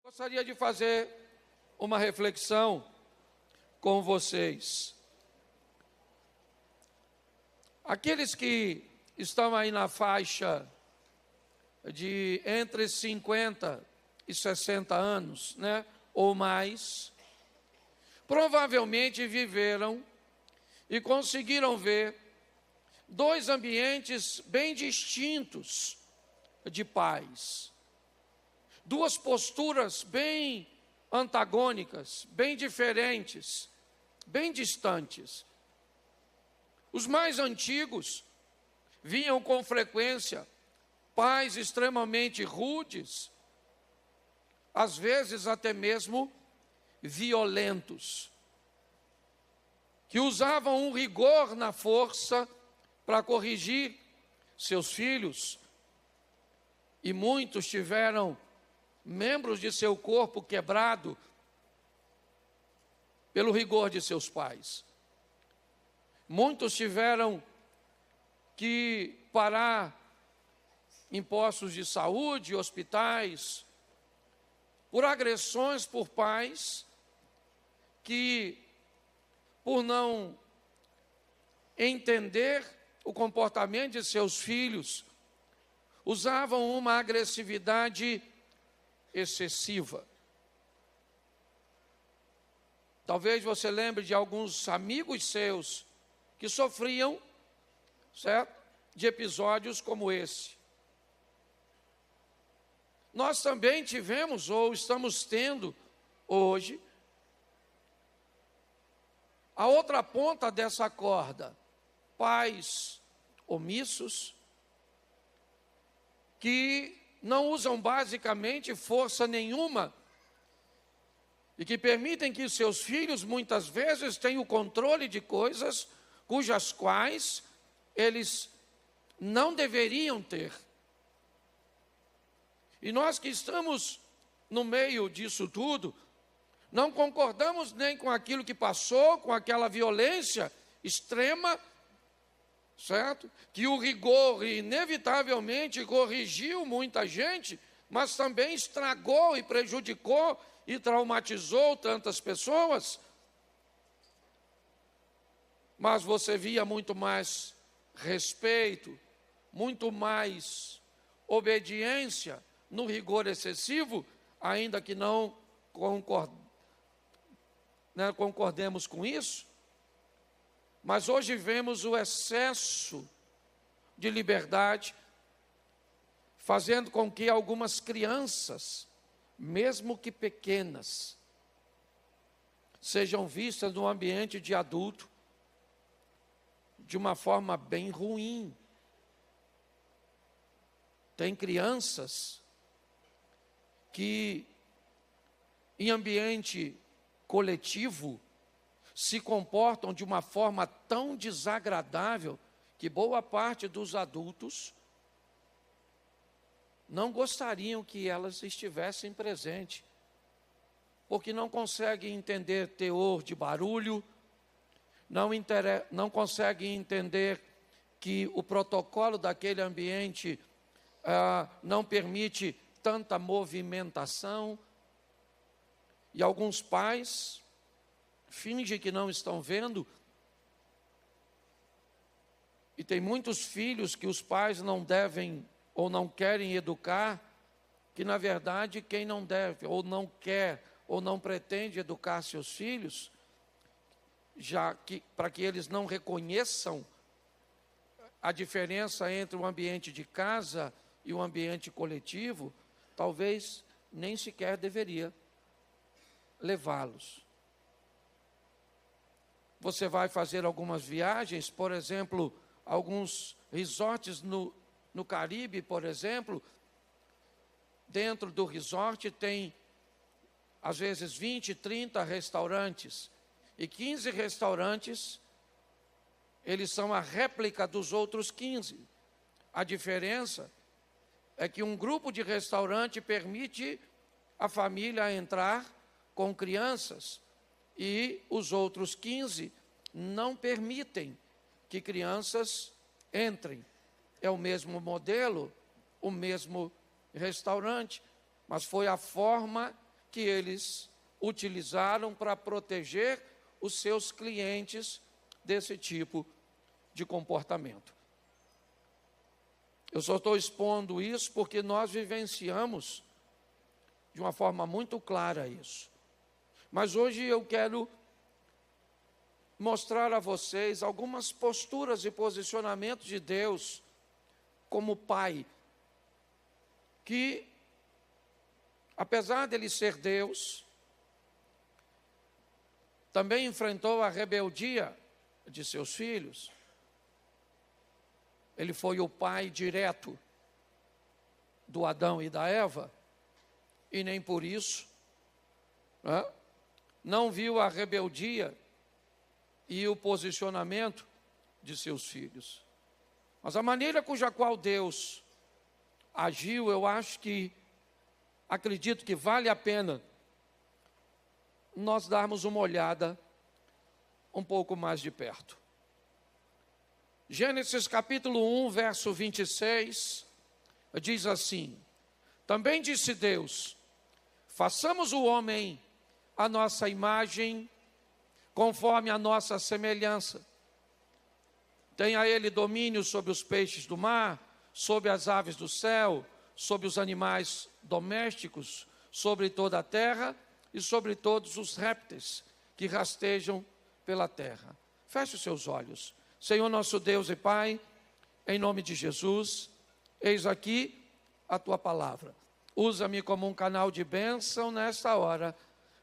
Gostaria de fazer uma reflexão com vocês. Aqueles que estão aí na faixa de entre 50 e 60 anos, ou mais, provavelmente viveram e conseguiram ver dois ambientes bem distintos de pais. Duas posturas bem antagônicas, bem diferentes, bem distantes. Os mais antigos viam com frequência pais extremamente rudes, às vezes até mesmo violentos, que usavam um rigor na força para corrigir seus filhos, e muitos tiveram membros de seu corpo quebrado pelo rigor de seus pais. Muitos tiveram que parar em postos de saúde, hospitais, por agressões por pais que, por não entender o comportamento de seus filhos, usavam uma agressividade excessiva. Talvez você lembre de alguns amigos seus que sofriam, certo, de episódios como esse. Nós também tivemos, ou estamos tendo hoje, a outra ponta dessa corda, pais omissos, que não usam basicamente força nenhuma e que permitem que seus filhos muitas vezes tenham o controle de coisas cujas quais eles não deveriam ter. E nós que estamos no meio disso tudo, não concordamos nem com aquilo que passou, com aquela violência extrema, certo? Que o rigor inevitavelmente corrigiu muita gente, mas também estragou e prejudicou e traumatizou tantas pessoas. Mas você via muito mais respeito, muito mais obediência no rigor excessivo, ainda que não concordemos com isso. Mas hoje vemos o excesso de liberdade, fazendo com que algumas crianças, mesmo que pequenas, sejam vistas no ambiente de adulto de uma forma bem ruim. Tem crianças que, em ambiente coletivo, se comportam de uma forma tão desagradável que boa parte dos adultos não gostariam que elas estivessem presentes, porque não conseguem entender teor de barulho, não conseguem entender que o protocolo daquele ambiente não permite tanta movimentação, e alguns pais fingem que não estão vendo, e tem muitos filhos que os pais não devem ou não querem educar, que na verdade quem não deve, ou não quer, ou não pretende educar seus filhos, já que para que eles não reconheçam a diferença entre o ambiente de casa e o ambiente coletivo, talvez nem sequer deveria levá-los. Você vai fazer algumas viagens, por exemplo, alguns resorts no Caribe, por exemplo. Dentro do resort tem, às vezes, 20, 30 restaurantes. E 15 restaurantes, eles são a réplica dos outros 15. A diferença é que um grupo de restaurante permite a família entrar com crianças, e os outros 15 não permitem que crianças entrem. É o mesmo modelo, o mesmo restaurante, mas foi a forma que eles utilizaram para proteger os seus clientes desse tipo de comportamento. Eu só estou expondo isso porque nós vivenciamos de uma forma muito clara isso. Mas hoje eu quero mostrar a vocês algumas posturas e posicionamentos de Deus como Pai, que, apesar dele ser Deus, também enfrentou a rebeldia de seus filhos. Ele foi o pai direto do Adão e da Eva, e nem por isso não viu a rebeldia e o posicionamento de seus filhos. Mas a maneira cuja qual Deus agiu, eu acredito que vale a pena nós darmos uma olhada um pouco mais de perto. Gênesis capítulo 1, verso 26, diz assim: também disse Deus, façamos o homem à nossa imagem, conforme a nossa semelhança. Tenha ele domínio sobre os peixes do mar, sobre as aves do céu, sobre os animais domésticos, sobre toda a terra e sobre todos os répteis que rastejam pela terra. Feche os seus olhos. Senhor nosso Deus e Pai, em nome de Jesus, eis aqui a Tua palavra. Usa-me como um canal de bênção nesta hora,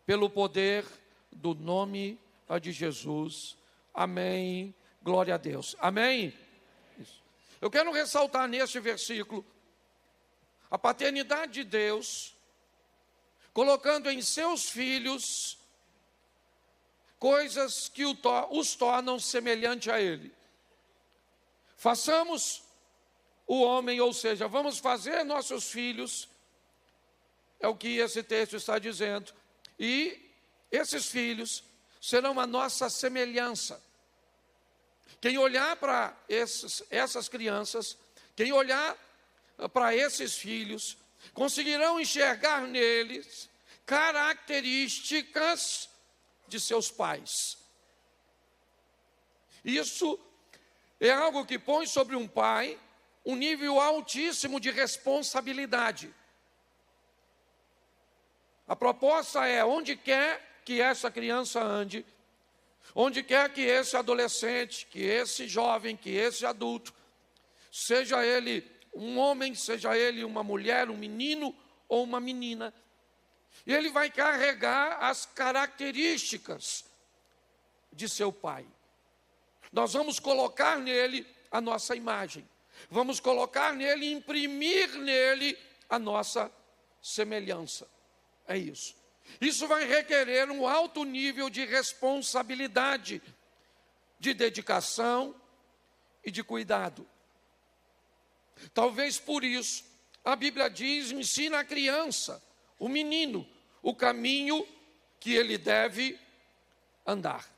pelo poder do nome de Jesus. Amém. Glória a Deus. Amém? Isso. Eu quero ressaltar neste versículo a paternidade de Deus, colocando em seus filhos coisas que os tornam semelhante a Ele. Façamos o homem, ou seja, vamos fazer nossos filhos, é o que esse texto está dizendo, e esses filhos serão a nossa semelhança. Quem olhar para essas crianças, quem olhar para esses filhos, conseguirão enxergar neles características de seus pais. Isso é algo que põe sobre um pai um nível altíssimo de responsabilidade. A proposta é, onde quer que essa criança ande, onde quer que esse adolescente, que esse jovem, que esse adulto, seja ele um homem, seja ele uma mulher, um menino ou uma menina, e ele vai carregar as características de seu pai. Nós vamos colocar nele a nossa imagem. Vamos colocar nele, imprimir nele a nossa semelhança. É isso. Isso vai requerer um alto nível de responsabilidade, de dedicação e de cuidado. Talvez por isso, a Bíblia diz, ensina a criança, o menino, o caminho que ele deve andar.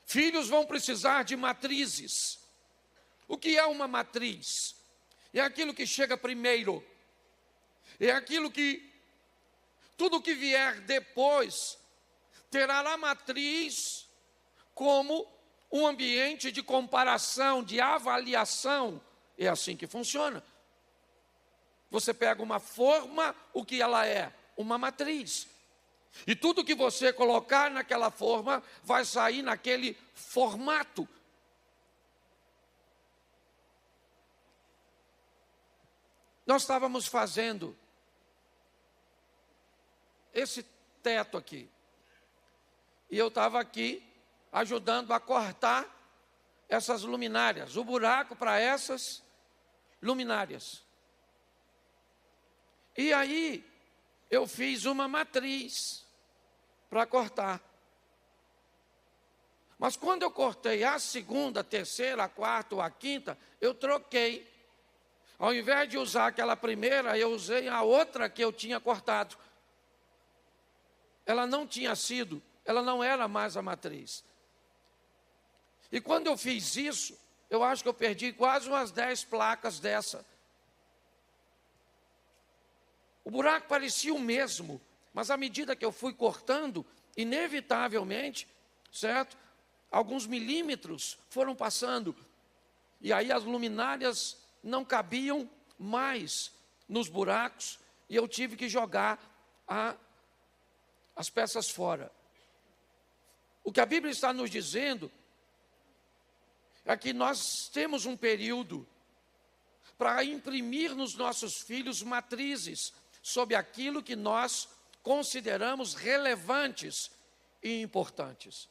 Filhos vão precisar de matrizes. O que é uma matriz? É aquilo que chega primeiro. É aquilo que, tudo que vier depois, terá a matriz como um ambiente de comparação, de avaliação. É assim que funciona. Você pega uma forma, o que ela é? Uma matriz. E tudo que você colocar naquela forma, vai sair naquele formato. Nós estávamos fazendo esse teto aqui. E eu estava aqui ajudando a cortar essas luminárias, o buraco para essas luminárias. E aí eu fiz uma matriz para cortar. Mas quando eu cortei a segunda, a terceira, a quarta ou a quinta, eu troquei. Ao invés de usar aquela primeira, eu usei a outra que eu tinha cortado. Ela não tinha sido, ela não era mais a matriz. E quando eu fiz isso, eu acho que eu perdi quase umas 10 placas dessa. O buraco parecia o mesmo, mas à medida que eu fui cortando, inevitavelmente, certo? Alguns milímetros foram passando, e aí as luminárias não cabiam mais nos buracos, e eu tive que jogar as peças fora. O que a Bíblia está nos dizendo é que nós temos um período para imprimir nos nossos filhos matrizes sobre aquilo que nós consideramos relevantes e importantes.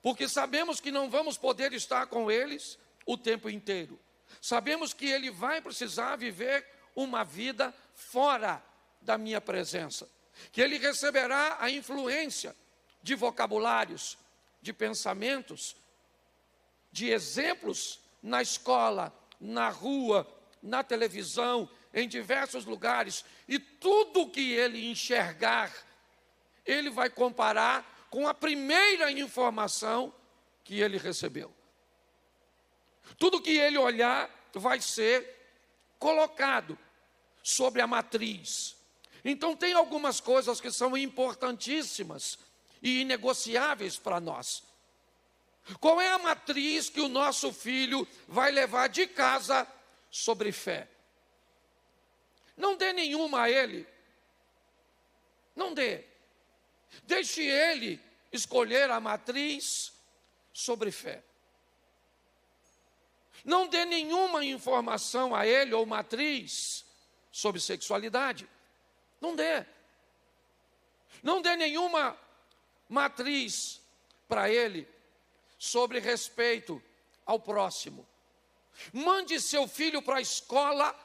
Porque sabemos que não vamos poder estar com eles o tempo inteiro. Sabemos que ele vai precisar viver uma vida fora da minha presença. Que ele receberá a influência de vocabulários, de pensamentos, de exemplos na escola, na rua, na televisão, em diversos lugares, e tudo que ele enxergar, ele vai comparar com a primeira informação que ele recebeu. Tudo que ele olhar vai ser colocado sobre a matriz. Então tem algumas coisas que são importantíssimas e inegociáveis para nós. Qual é a matriz que o nosso filho vai levar de casa sobre fé? Não dê nenhuma a ele. Não dê. Deixe ele escolher a matriz sobre fé. Não dê nenhuma informação a ele ou matriz sobre sexualidade. Não dê. Não dê nenhuma matriz para ele sobre respeito ao próximo. Mande seu filho para a escola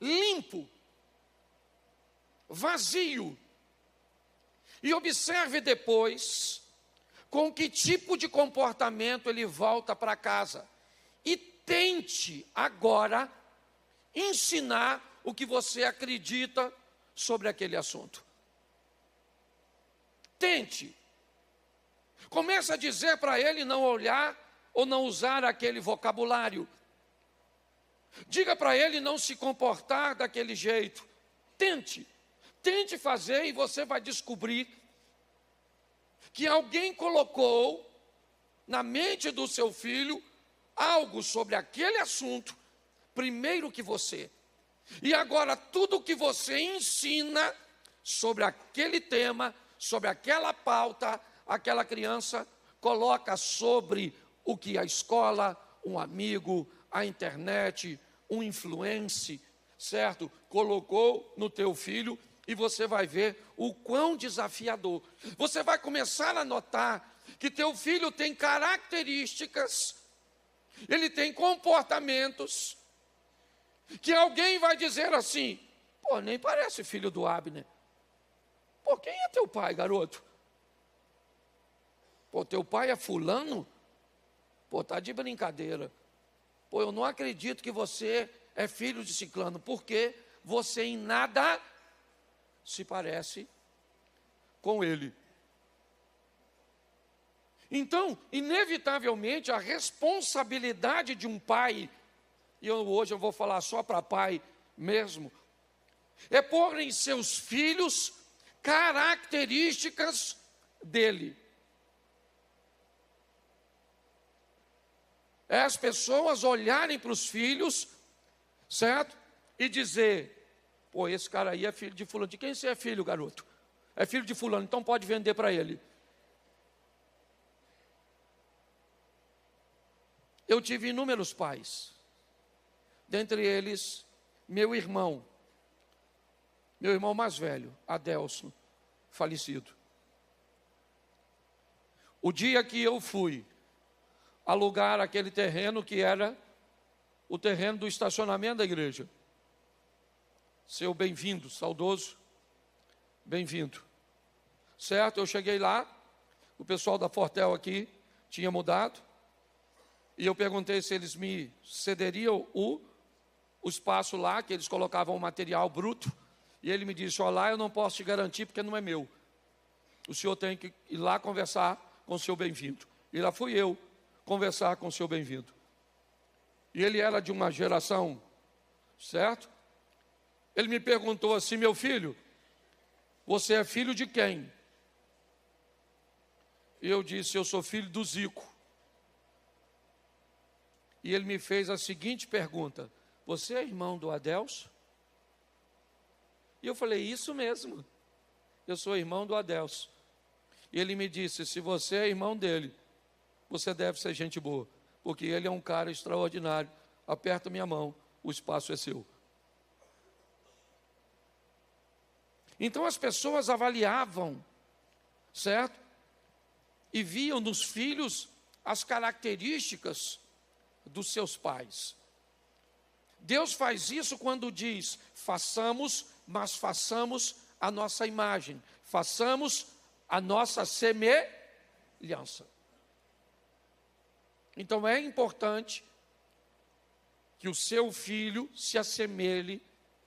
limpo, vazio. E observe depois com que tipo de comportamento ele volta para casa. E tente agora ensinar o que você acredita sobre aquele assunto. Tente. Comece a dizer para ele não olhar ou não usar aquele vocabulário. Diga para ele não se comportar daquele jeito. Tente. Tente fazer e você vai descobrir que alguém colocou na mente do seu filho algo sobre aquele assunto primeiro que você. E agora tudo que você ensina sobre aquele tema, sobre aquela pauta, aquela criança coloca sobre o que a escola, um amigo, a internet, um influencer, certo? Colocou no teu filho. E você vai ver o quão desafiador. Você vai começar a notar que teu filho tem características, ele tem comportamentos, que alguém vai dizer assim, pô, nem parece filho do Abner. Pô, quem é teu pai, garoto? Pô, teu pai é fulano? Pô, tá de brincadeira. Pô, eu não acredito que você é filho de ciclano, porque você em nada se parece com ele. Então, inevitavelmente, a responsabilidade de um pai, e hoje eu vou falar só para pai mesmo, é pôr em seus filhos características dele. É as pessoas olharem para os filhos, certo? E dizer, pô, esse cara aí é filho de fulano. De quem você é filho, garoto? É filho de fulano, então pode vender para ele. Eu tive inúmeros pais. Dentre eles, meu irmão mais velho, Adelson, falecido. O dia que eu fui alugar aquele terreno que era o terreno do estacionamento da igreja, seu bem-vindo, saudoso, bem-vindo. Certo? Eu cheguei lá, o pessoal da Fortel aqui tinha mudado, e eu perguntei se eles me cederiam o espaço lá, que eles colocavam o material bruto, e ele me disse, ó, lá eu não posso te garantir porque não é meu. O senhor tem que ir lá conversar com o seu bem-vindo. E lá fui eu conversar com o seu bem-vindo. E ele era de uma geração, certo? Ele me perguntou assim: meu filho, você é filho de quem? E eu disse: eu sou filho do Zico. E ele me fez a seguinte pergunta: você é irmão do Adelso? E eu falei: isso mesmo, eu sou irmão do Adelso. E ele me disse: se você é irmão dele, você deve ser gente boa, porque ele é um cara extraordinário. Aperta minha mão, o espaço é seu. Então as pessoas avaliavam, certo? E viam nos filhos as características dos seus pais. Deus faz isso quando diz: façamos, mas façamos a nossa imagem, façamos a nossa semelhança. Então é importante que o seu filho se assemelhe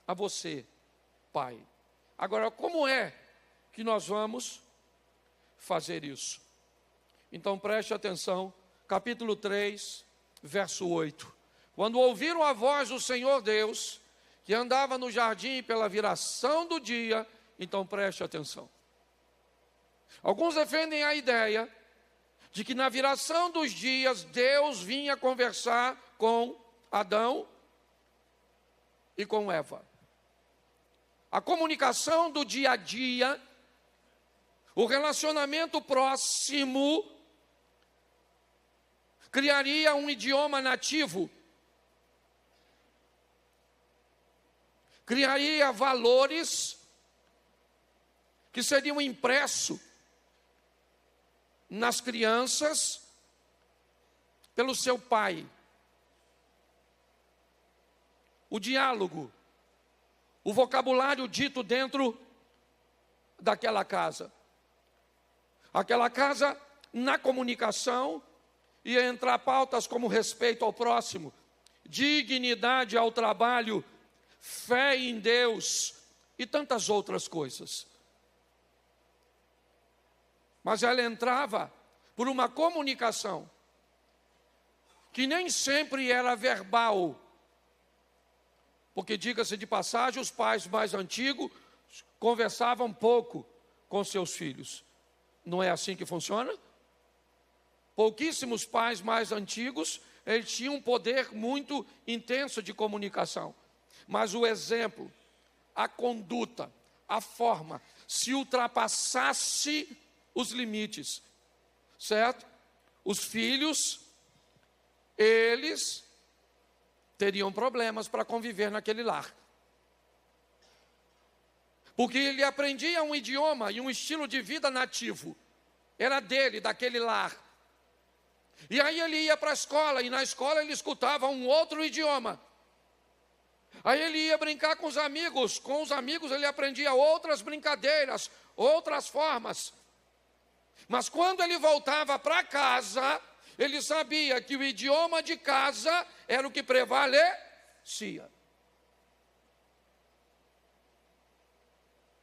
a você, pai. Agora, como é que nós vamos fazer isso? Então preste atenção, capítulo 3, verso 8. Quando ouviram a voz do Senhor Deus, que andava no jardim pela viração do dia, então preste atenção. Alguns defendem a ideia de que na viração dos dias, Deus vinha conversar com Adão e com Eva. A comunicação do dia a dia, o relacionamento próximo, criaria um idioma nativo, criaria valores que seriam impressos nas crianças pelo seu pai. O diálogo, o vocabulário dito dentro daquela casa. Aquela casa, na comunicação, ia entrar pautas como respeito ao próximo, dignidade ao trabalho, fé em Deus e tantas outras coisas. Mas ela entrava por uma comunicação que nem sempre era verbal. Porque, diga-se de passagem, os pais mais antigos conversavam pouco com seus filhos. Não é assim que funciona? Pouquíssimos pais mais antigos, eles tinham um poder muito intenso de comunicação. Mas o exemplo, a conduta, a forma, se ultrapassasse os limites, certo? Os filhos, eles teriam problemas para conviver naquele lar. Porque ele aprendia um idioma e um estilo de vida nativo. Era dele, daquele lar. E aí ele ia para a escola, e na escola ele escutava um outro idioma. Aí ele ia brincar com os amigos ele aprendia outras brincadeiras, outras formas. Mas quando ele voltava para casa, ele sabia que o idioma de casa era o que prevalecia.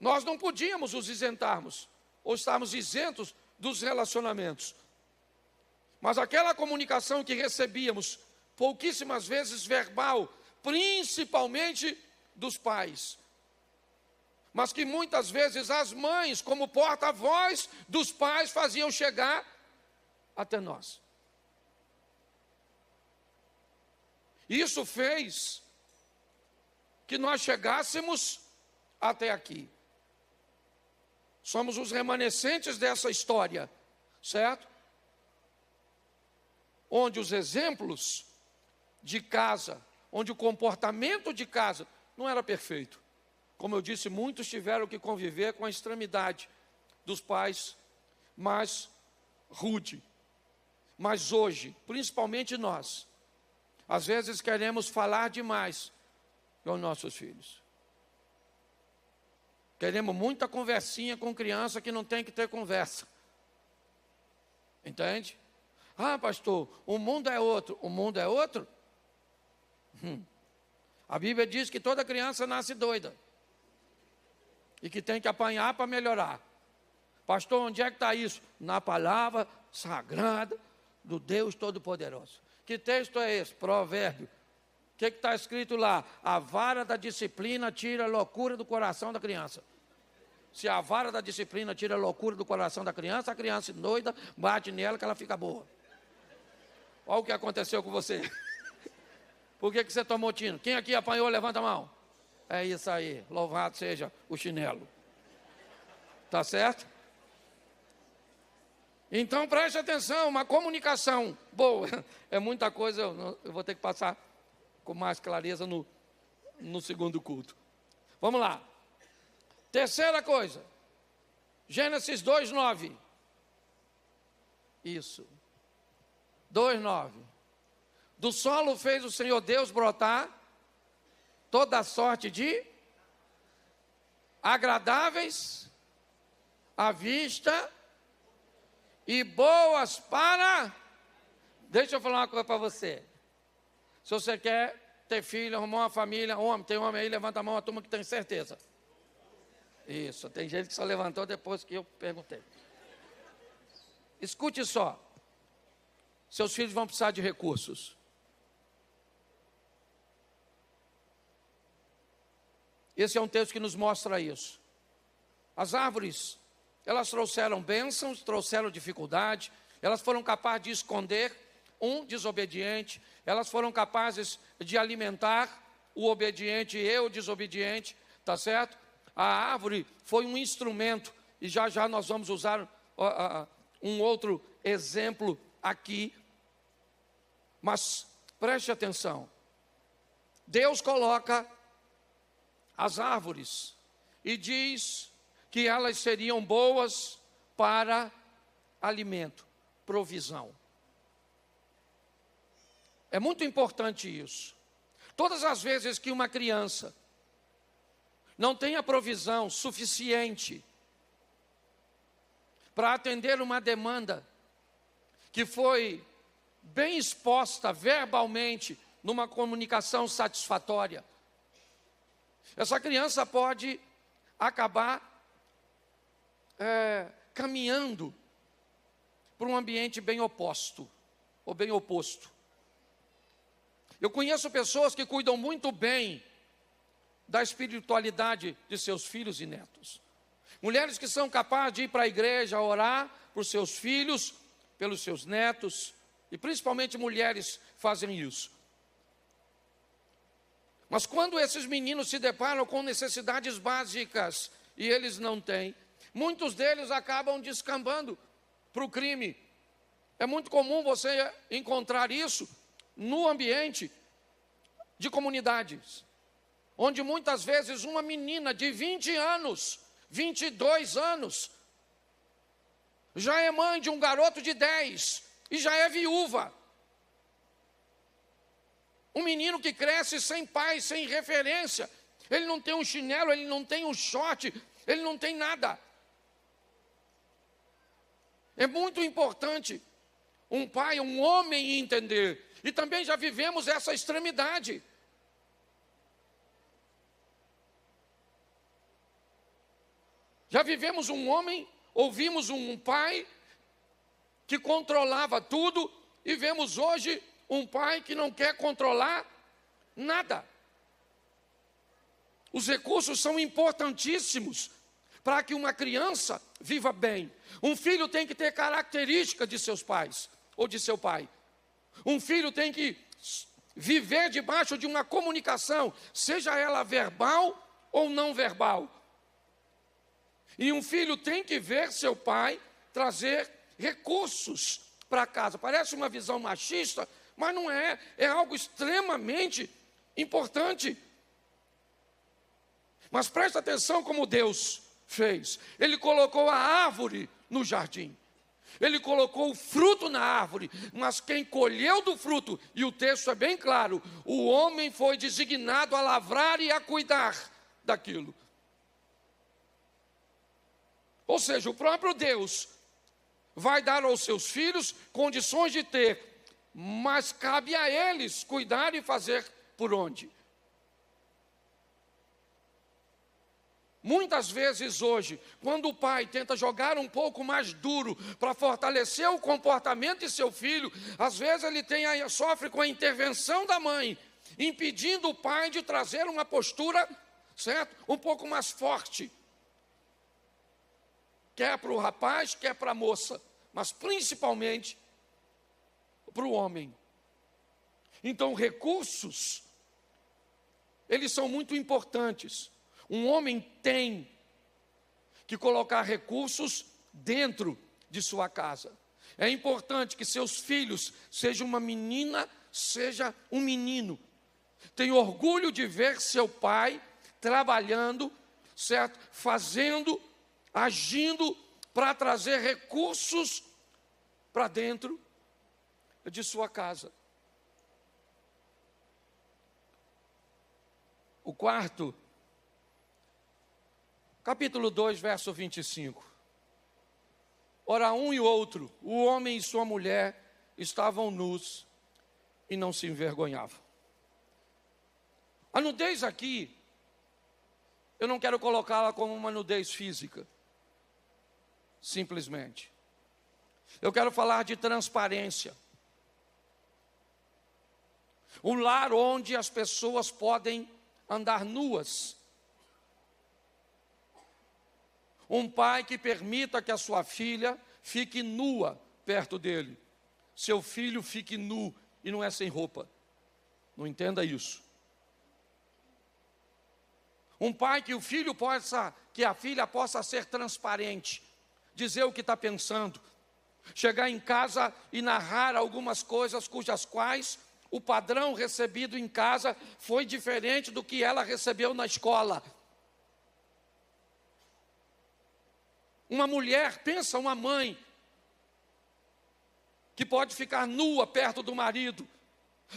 Nós não podíamos os isentarmos, ou estarmos isentos dos relacionamentos. Mas aquela comunicação que recebíamos, pouquíssimas vezes verbal, principalmente dos pais, mas que muitas vezes as mães, como porta-voz dos pais, faziam chegar até nós. Isso fez que nós chegássemos até aqui. Somos os remanescentes dessa história, certo? Onde os exemplos de casa, onde o comportamento de casa não era perfeito. Como eu disse, muitos tiveram que conviver com a extremidade dos pais mais rude. Mas hoje, principalmente nós, às vezes queremos falar demais com nossos filhos. Queremos muita conversinha com criança que não tem que ter conversa. Entende? Ah, pastor, o mundo é outro. O mundo é outro? A Bíblia diz que toda criança nasce doida. E que tem que apanhar para melhorar. Pastor, onde é que está isso? Na palavra sagrada do Deus Todo-Poderoso. Que texto é esse? Provérbio. O que está escrito lá? A vara da disciplina tira a loucura do coração da criança. Se a vara da disciplina tira a loucura do coração da criança, a criança doida bate nela que ela fica boa. Olha o que aconteceu com você. Por que você tomou tino? Quem aqui apanhou, levanta a mão. É isso aí, louvado seja o chinelo. Tá certo? Então preste atenção, uma comunicação boa. É muita coisa, eu vou ter que passar com mais clareza no segundo culto. Vamos lá. Terceira coisa. Gênesis 2:9. Isso. 2:9. Do solo fez o Senhor Deus brotar toda sorte de agradáveis à vista e boas para... Deixa eu falar uma coisa para você. Se você quer ter filho, arrumar uma família, tem homem aí, levanta a mão, a turma que tem certeza. Isso, tem gente que só levantou depois que eu perguntei. Escute só. Seus filhos vão precisar de recursos. Esse é um texto que nos mostra isso. As árvores, elas trouxeram bênçãos, trouxeram dificuldade, elas foram capazes de esconder um desobediente, elas foram capazes de alimentar o obediente e o desobediente, tá certo? A árvore foi um instrumento, e já já nós vamos usar um outro exemplo aqui, mas preste atenção. Deus coloca as árvores e diz que elas seriam boas para alimento, provisão. É muito importante isso. Todas as vezes que uma criança não tem a provisão suficiente para atender uma demanda que foi bem exposta verbalmente numa comunicação satisfatória, essa criança pode acabar caminhando para um ambiente bem oposto, ou bem oposto. Eu conheço pessoas que cuidam muito bem da espiritualidade de seus filhos e netos. Mulheres que são capazes de ir para a igreja, orar por seus filhos, pelos seus netos, e principalmente mulheres fazem isso. Mas quando esses meninos se deparam com necessidades básicas e eles não têm, muitos deles acabam descambando para o crime. É muito comum você encontrar isso no ambiente de comunidades, onde muitas vezes uma menina de 20 anos, 22 anos, já é mãe de um garoto de 10 e já é viúva. Um menino que cresce sem pai, sem referência, ele não tem um chinelo, ele não tem um short, ele não tem nada. É muito importante um pai, um homem entender. E também já vivemos essa extremidade. Já vivemos um homem, ouvimos um pai que controlava tudo e vemos hoje um pai que não quer controlar nada. Os recursos são importantíssimos para que uma criança viva bem. Um filho tem que ter característica de seus pais ou de seu pai. Um filho tem que viver debaixo de uma comunicação, seja ela verbal ou não verbal. E um filho tem que ver seu pai trazer recursos para casa. Parece uma visão machista, mas não é. É algo extremamente importante. Mas presta atenção como Deus fez. Ele colocou a árvore no jardim. Ele colocou o fruto na árvore, mas quem colheu do fruto, e o texto é bem claro, o homem foi designado a lavrar e a cuidar daquilo. Ou seja, o próprio Deus vai dar aos seus filhos condições de ter, mas cabe a eles cuidar e fazer por onde. Muitas vezes hoje, quando o pai tenta jogar um pouco mais duro para fortalecer o comportamento de seu filho, às vezes ele sofre com a intervenção da mãe impedindo o pai de trazer uma postura, certo? Um pouco mais forte. Quer para o rapaz, quer para a moça, mas principalmente para o homem. Então, recursos, eles são muito importantes. Um homem tem que colocar recursos dentro de sua casa. É importante que seus filhos, seja uma menina, seja um menino, tenha orgulho de ver seu pai trabalhando, certo? Fazendo, agindo para trazer recursos para dentro de sua casa. O quarto, capítulo 2, verso 25. Ora, um e outro, o homem e sua mulher, estavam nus e não se envergonhavam. A nudez aqui, eu não quero colocá-la como uma nudez física, simplesmente. Eu quero falar de transparência. Um lar onde as pessoas podem andar nuas. Um pai que permita que a sua filha fique nua perto dele. Seu filho fique nu e não é sem roupa. Não entenda isso. Um pai que que a filha possa ser transparente, dizer o que está pensando, chegar em casa e narrar algumas coisas cujas quais o padrão recebido em casa foi diferente do que ela recebeu na escola. Uma mulher, pensa uma mãe, que pode ficar nua perto do marido,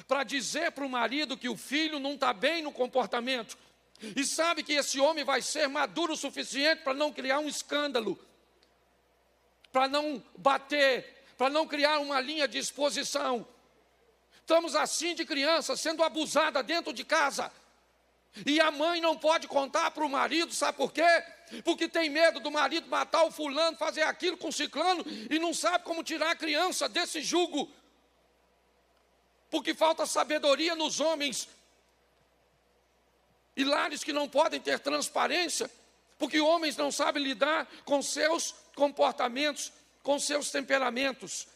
para dizer para o marido que o filho não está bem no comportamento, e sabe que esse homem vai ser maduro o suficiente para não criar um escândalo, para não bater, para não criar uma linha de exposição. Estamos assim de criança, sendo abusada dentro de casa, e a mãe não pode contar para o marido, sabe por quê? Porque tem medo do marido matar o fulano, fazer aquilo com o ciclano, e não sabe como tirar a criança desse jugo. Porque falta sabedoria nos homens. E lares que não podem ter transparência, porque homens não sabem lidar com seus comportamentos, com seus temperamentos.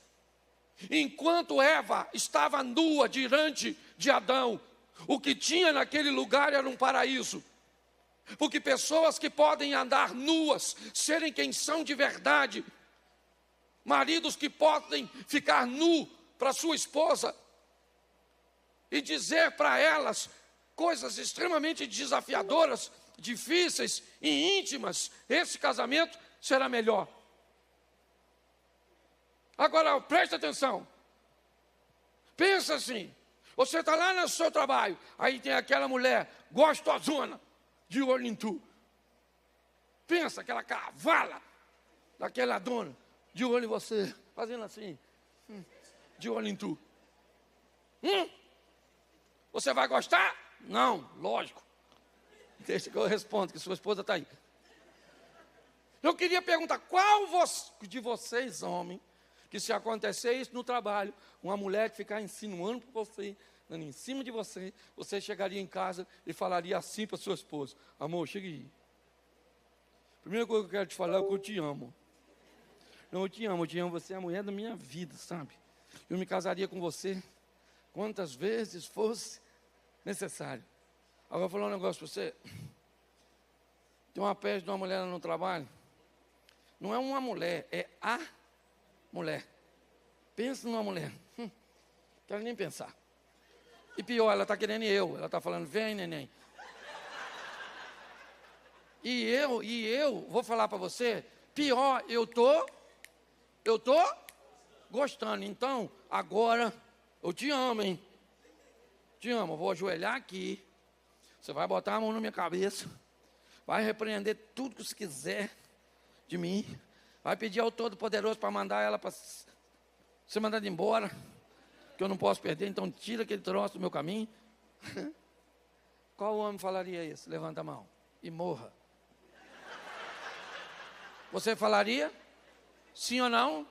Enquanto Eva estava nua diante de Adão, o que tinha naquele lugar era um paraíso. Porque pessoas que podem andar nuas, serem quem são de verdade, maridos que podem ficar nu para sua esposa e dizer para elas coisas extremamente desafiadoras, difíceis e íntimas, esse casamento será melhor. Agora, preste atenção. Pensa assim, você está lá no seu trabalho, aí tem aquela mulher gostosona, de olho em tu. Pensa, aquela cavala, daquela dona, de olho em você, fazendo assim, de olho em tu. Você vai gostar? Não, lógico. Deixa que eu respondo, que sua esposa está aí. Eu queria perguntar, qual de vocês, homem, que se acontecer isso no trabalho, uma mulher que ficar insinuando para você, dando em cima de você, você chegaria em casa e falaria assim para sua esposa: amor, chega aí. Primeira coisa que eu quero te falar é que eu te amo. Não, eu te amo, você é a mulher da minha vida, sabe? Eu me casaria com você quantas vezes fosse necessário. Agora eu vou falar um negócio para você. Tem uma peste de uma mulher no trabalho. Não é uma mulher, é a mulher. Pensa numa mulher. Quero nem pensar. E pior, ela está querendo eu. Ela está falando, vem, neném. E eu vou falar para você, pior, eu tô gostando. Então, agora, eu te amo, hein? Te amo, eu vou ajoelhar aqui. Você vai botar a mão na minha cabeça. Vai repreender tudo que você quiser de mim. Vai pedir ao Todo-Poderoso para mandar ela para ser mandada embora. Que eu não posso perder, então tira aquele troço do meu caminho. Qual homem falaria isso? Levanta a mão e morra. Você falaria? Sim ou não?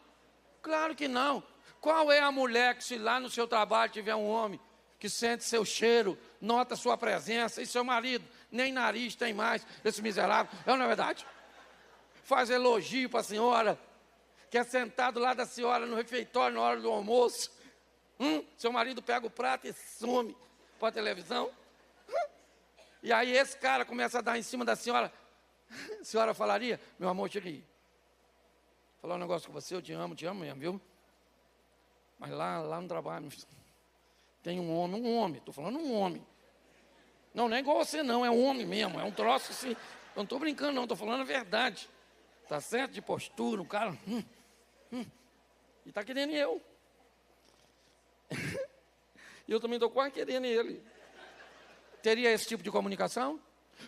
Claro que não. Qual é a mulher que, se lá no seu trabalho tiver um homem que sente seu cheiro, nota sua presença, e seu marido nem nariz tem mais, esse miserável, não é verdade? Faz elogio para a senhora, que é sentado lá da senhora no refeitório na hora do almoço. Seu marido pega o prato e some para a televisão. E aí esse cara começa a dar em cima da senhora. A senhora falaria: meu amor, chega aí. Vou falar um negócio com você, eu te amo mesmo, viu? Mas lá no trabalho tem um homem, estou falando um homem. Não é igual você não, é um homem mesmo, é um troço assim. Eu não estou brincando não, estou falando a verdade. Tá certo? De postura, um cara. E está querendo eu. E eu também estou quase querendo ele. Teria esse tipo de comunicação?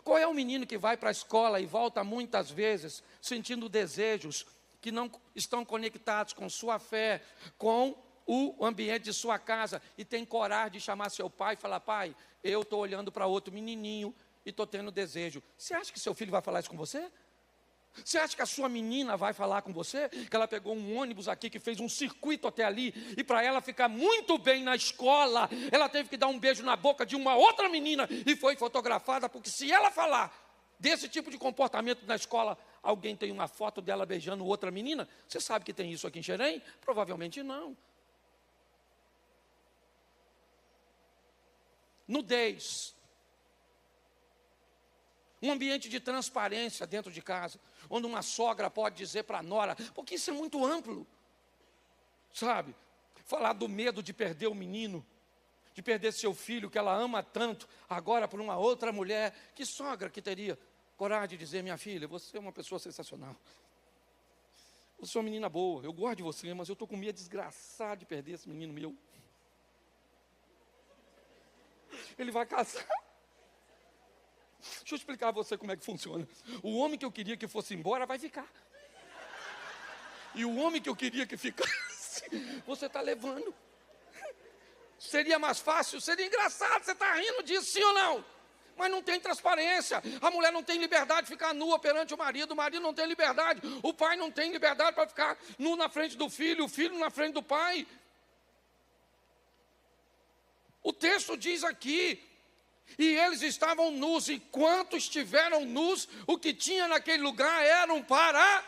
Qual é o menino que vai para a escola e volta muitas vezes sentindo desejos que não estão conectados com sua fé, com o ambiente de sua casa, e tem coragem de chamar seu pai e falar: pai, eu estou olhando para outro menininho e estou tendo desejo. Você acha que seu filho vai falar isso com você? Você acha que a sua menina vai falar com você? Que ela pegou um ônibus aqui, que fez um circuito até ali, e para ela ficar muito bem na escola, ela teve que dar um beijo na boca de uma outra menina e foi fotografada, porque se ela falar desse tipo de comportamento na escola, alguém tem uma foto dela beijando outra menina? Você sabe que tem isso aqui em Xerém? Provavelmente não. Nudez. Um ambiente de transparência dentro de casa, onde uma sogra pode dizer para a nora, porque isso é muito amplo, sabe? Falar do medo de perder o menino, de perder seu filho, que ela ama tanto, agora por uma outra mulher. Que sogra que teria coragem de dizer: minha filha, você é uma pessoa sensacional, você é uma menina boa, eu gosto de você, mas eu estou com medo desgraçado de perder esse menino meu. Ele vai casar. Deixa eu explicar a você como é que funciona. O homem que eu queria que fosse embora vai ficar. E o homem que eu queria que ficasse, você está levando. Seria mais fácil, seria engraçado, você está rindo disso, sim ou não? Mas não tem transparência. A mulher não tem liberdade de ficar nua perante o marido não tem liberdade, o pai não tem liberdade para ficar nu na frente do filho, o filho na frente do pai. O texto diz aqui: e eles estavam nus, e quanto estiveram nus, o que tinha naquele lugar eram para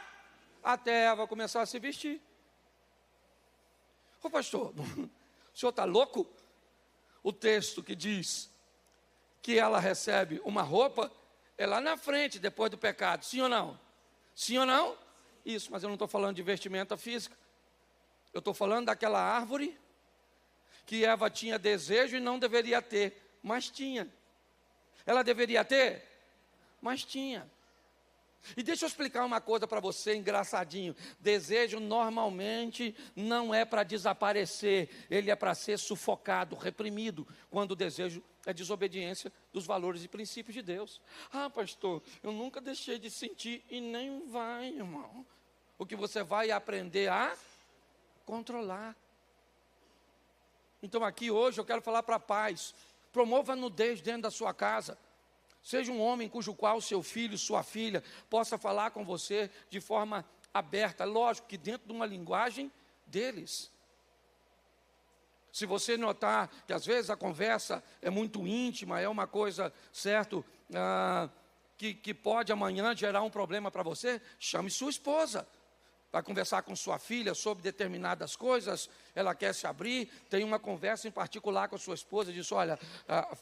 até Eva começar a se vestir. Ô pastor, o senhor está louco? O texto que diz que ela recebe uma roupa é lá na frente, depois do pecado, sim ou não? Sim ou não? Isso, mas eu não estou falando de vestimenta física. Eu estou falando daquela árvore que Eva tinha desejo e não deveria ter, mas tinha. Ela deveria ter, mas tinha. E deixa eu explicar uma coisa para você, engraçadinho. Desejo normalmente não é para desaparecer, ele é para ser sufocado, reprimido, quando o desejo é desobediência dos valores e princípios de Deus. Ah, pastor, eu nunca deixei de sentir, e nem vai, irmão. O que você vai aprender a controlar. Então aqui hoje eu quero falar para pais: promova a nudez dentro da sua casa. Seja um homem cujo qual seu filho, sua filha, possa falar com você de forma aberta. Lógico que dentro de uma linguagem deles. Se você notar que às vezes a conversa é muito íntima, é uma coisa, certo, que pode amanhã gerar um problema para você, chame sua esposa. Vai conversar com sua filha sobre determinadas coisas, ela quer se abrir, tem uma conversa em particular com a sua esposa, diz: olha,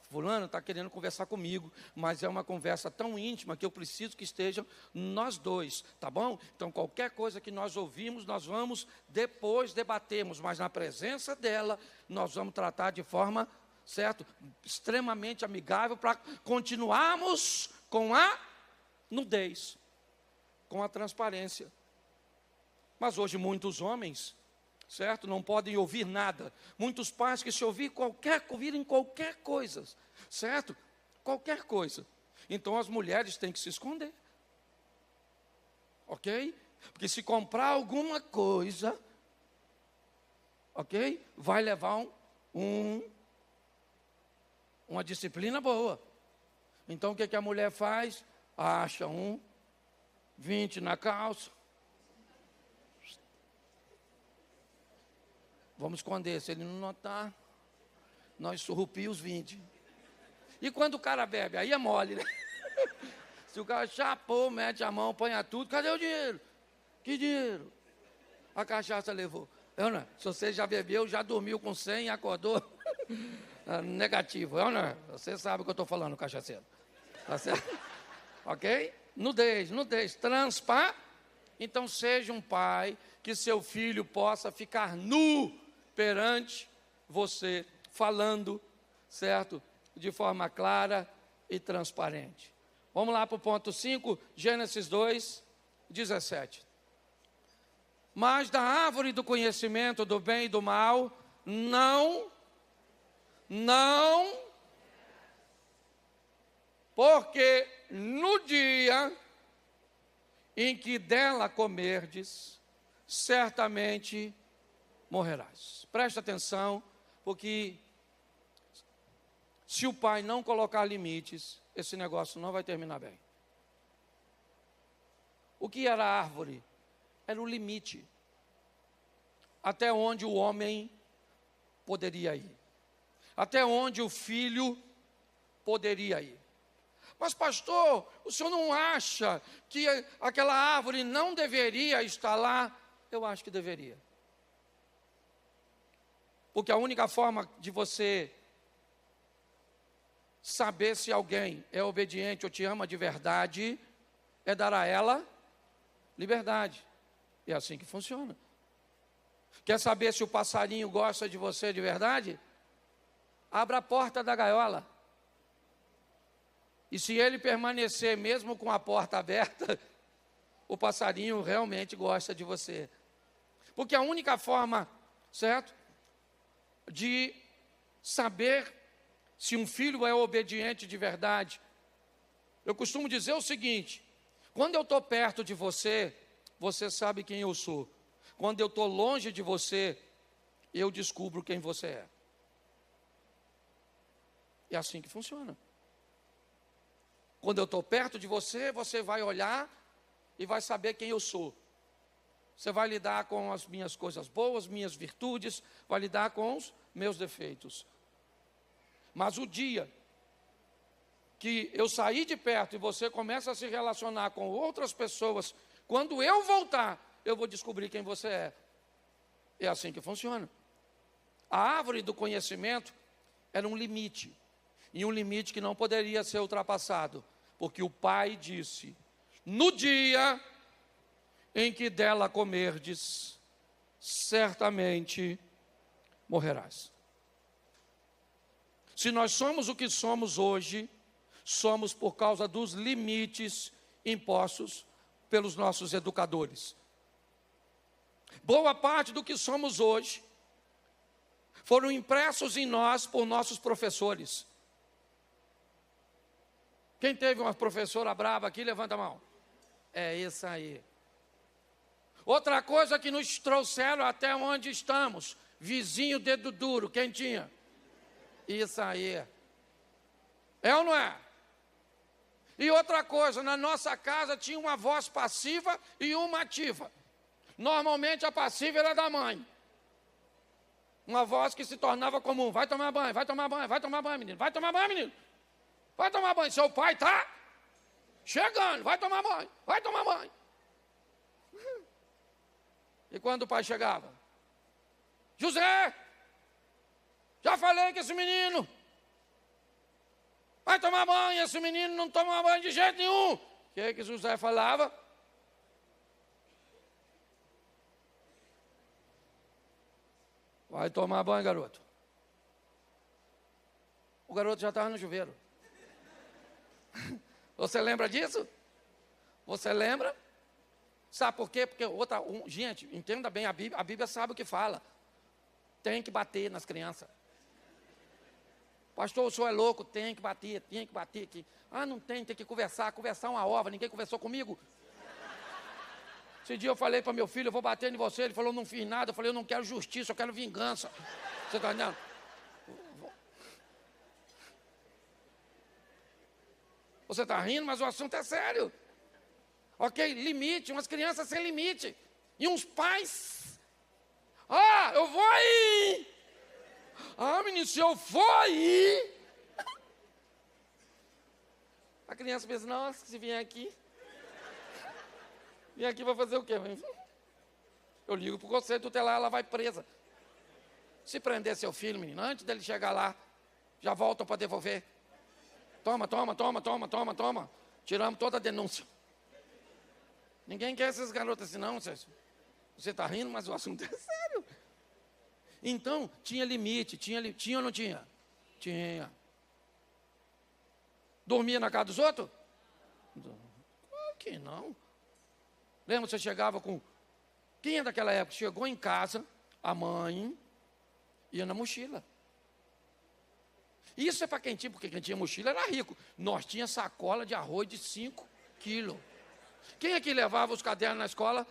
fulano está querendo conversar comigo, mas é uma conversa tão íntima que eu preciso que estejam nós dois, tá bom? Então qualquer coisa que nós ouvimos, nós vamos depois debatermos, mas na presença dela, nós vamos tratar de forma, certo, extremamente amigável, para continuarmos com a nudez, com a transparência. Mas hoje muitos homens, certo, não podem ouvir nada. Muitos pais que se ouvirem qualquer coisa, certo? Qualquer coisa. Então as mulheres têm que se esconder. Ok? Porque se comprar alguma coisa, ok? Vai levar uma disciplina boa. Então o que a mulher faz? Acha 20 na calça. Vamos esconder, se ele não notar, nós surrupiamos 20. E quando o cara bebe, aí é mole, né? Se o cara chapou, mete a mão, põe tudo, cadê o dinheiro? Que dinheiro? A cachaça levou. Não, se você já bebeu, já dormiu com 100 e acordou negativo. Não, você sabe o que eu estou falando, cachaceiro. Tá certo? Ok? Nudez, transpar. Então seja um pai que seu filho possa ficar nu perante você, falando, certo? De forma clara e transparente. Vamos lá para o ponto 5, Gênesis 2, 17. Mas da árvore do conhecimento do bem e do mal, não, porque no dia em que dela comerdes, certamente morrerás. Preste atenção, porque se o pai não colocar limites, esse negócio não vai terminar bem. O que era a árvore? Era o limite. Até onde o homem poderia ir. Até onde o filho poderia ir. Mas pastor, o senhor não acha que aquela árvore não deveria estar lá? Eu acho que deveria. Porque a única forma de você saber se alguém é obediente ou te ama de verdade é dar a ela liberdade. É assim que funciona. Quer saber se o passarinho gosta de você de verdade? Abra a porta da gaiola. E se ele permanecer mesmo com a porta aberta, o passarinho realmente gosta de você. Porque a única forma, certo, de saber se um filho é obediente de verdade, eu costumo dizer o seguinte: quando eu estou perto de você, você sabe quem eu sou. Quando eu estou longe de você, eu descubro quem você é. É assim que funciona. Quando eu estou perto de você, você vai olhar e vai saber quem eu sou. Você vai lidar com as minhas coisas boas, minhas virtudes, vai lidar com os meus defeitos. Mas o dia que eu sair de perto e você começa a se relacionar com outras pessoas, quando eu voltar, eu vou descobrir quem você é. É assim que funciona. A árvore do conhecimento era um limite. E um limite que não poderia ser ultrapassado. Porque o pai disse: no dia em que dela comerdes, certamente morrerás. Se nós somos o que somos hoje, somos por causa dos limites impostos pelos nossos educadores. Boa parte do que somos hoje foram impressos em nós por nossos professores. Quem teve uma professora brava aqui, levanta a mão. É isso aí. Outra coisa que nos trouxeram até onde estamos, vizinho dedo duro, quem tinha? Isso aí. É ou não é? E outra coisa, na nossa casa tinha uma voz passiva e uma ativa. Normalmente a passiva era da mãe. Uma voz que se tornava comum: vai tomar banho, vai tomar banho, vai tomar banho, menino, vai tomar banho, menino. Vai tomar banho, seu pai está chegando, vai tomar banho, vai tomar banho. E quando o pai chegava? José, já falei que esse menino vai tomar banho, esse menino não toma banho de jeito nenhum. O que José falava? Vai tomar banho, garoto. O garoto já estava no chuveiro. Você lembra disso? Você lembra? Sabe por quê? Porque gente, entenda bem, a Bíblia sabe o que fala. Tem que bater nas crianças. Pastor, o senhor é louco, tem que bater aqui. Ah, não tem que conversar uma ova, ninguém conversou comigo. Esse dia eu falei para meu filho: eu vou bater em você. Ele falou: não fiz nada. Eu falei: eu não quero justiça, eu quero vingança. Você está entendendo? Você está rindo, mas o assunto é sério. Ok, limite, umas crianças sem limite. E uns pais: eu vou aí. Ah, menino, se eu for aí... A criança pensa, nossa, se vier aqui... Vem aqui vai fazer o quê? Eu ligo para o conselho tutelar, ela vai presa. Se prender seu filho, menino, antes dele chegar lá, já voltam para devolver. Toma. Tiramos toda a denúncia. Ninguém quer essas garotas assim, não. Você está rindo, mas o assunto é sério. Então, tinha limite. Tinha ou não tinha? Tinha. Dormia na casa dos outros? Claro que não. Lembra, você chegava com... Quem é daquela época? Chegou em casa, a mãe ia na mochila. Isso é para quem tinha, porque quem tinha mochila era rico. Nós tinha sacola de arroz de 5 quilos. Quem aqui levava os cadernos na escola?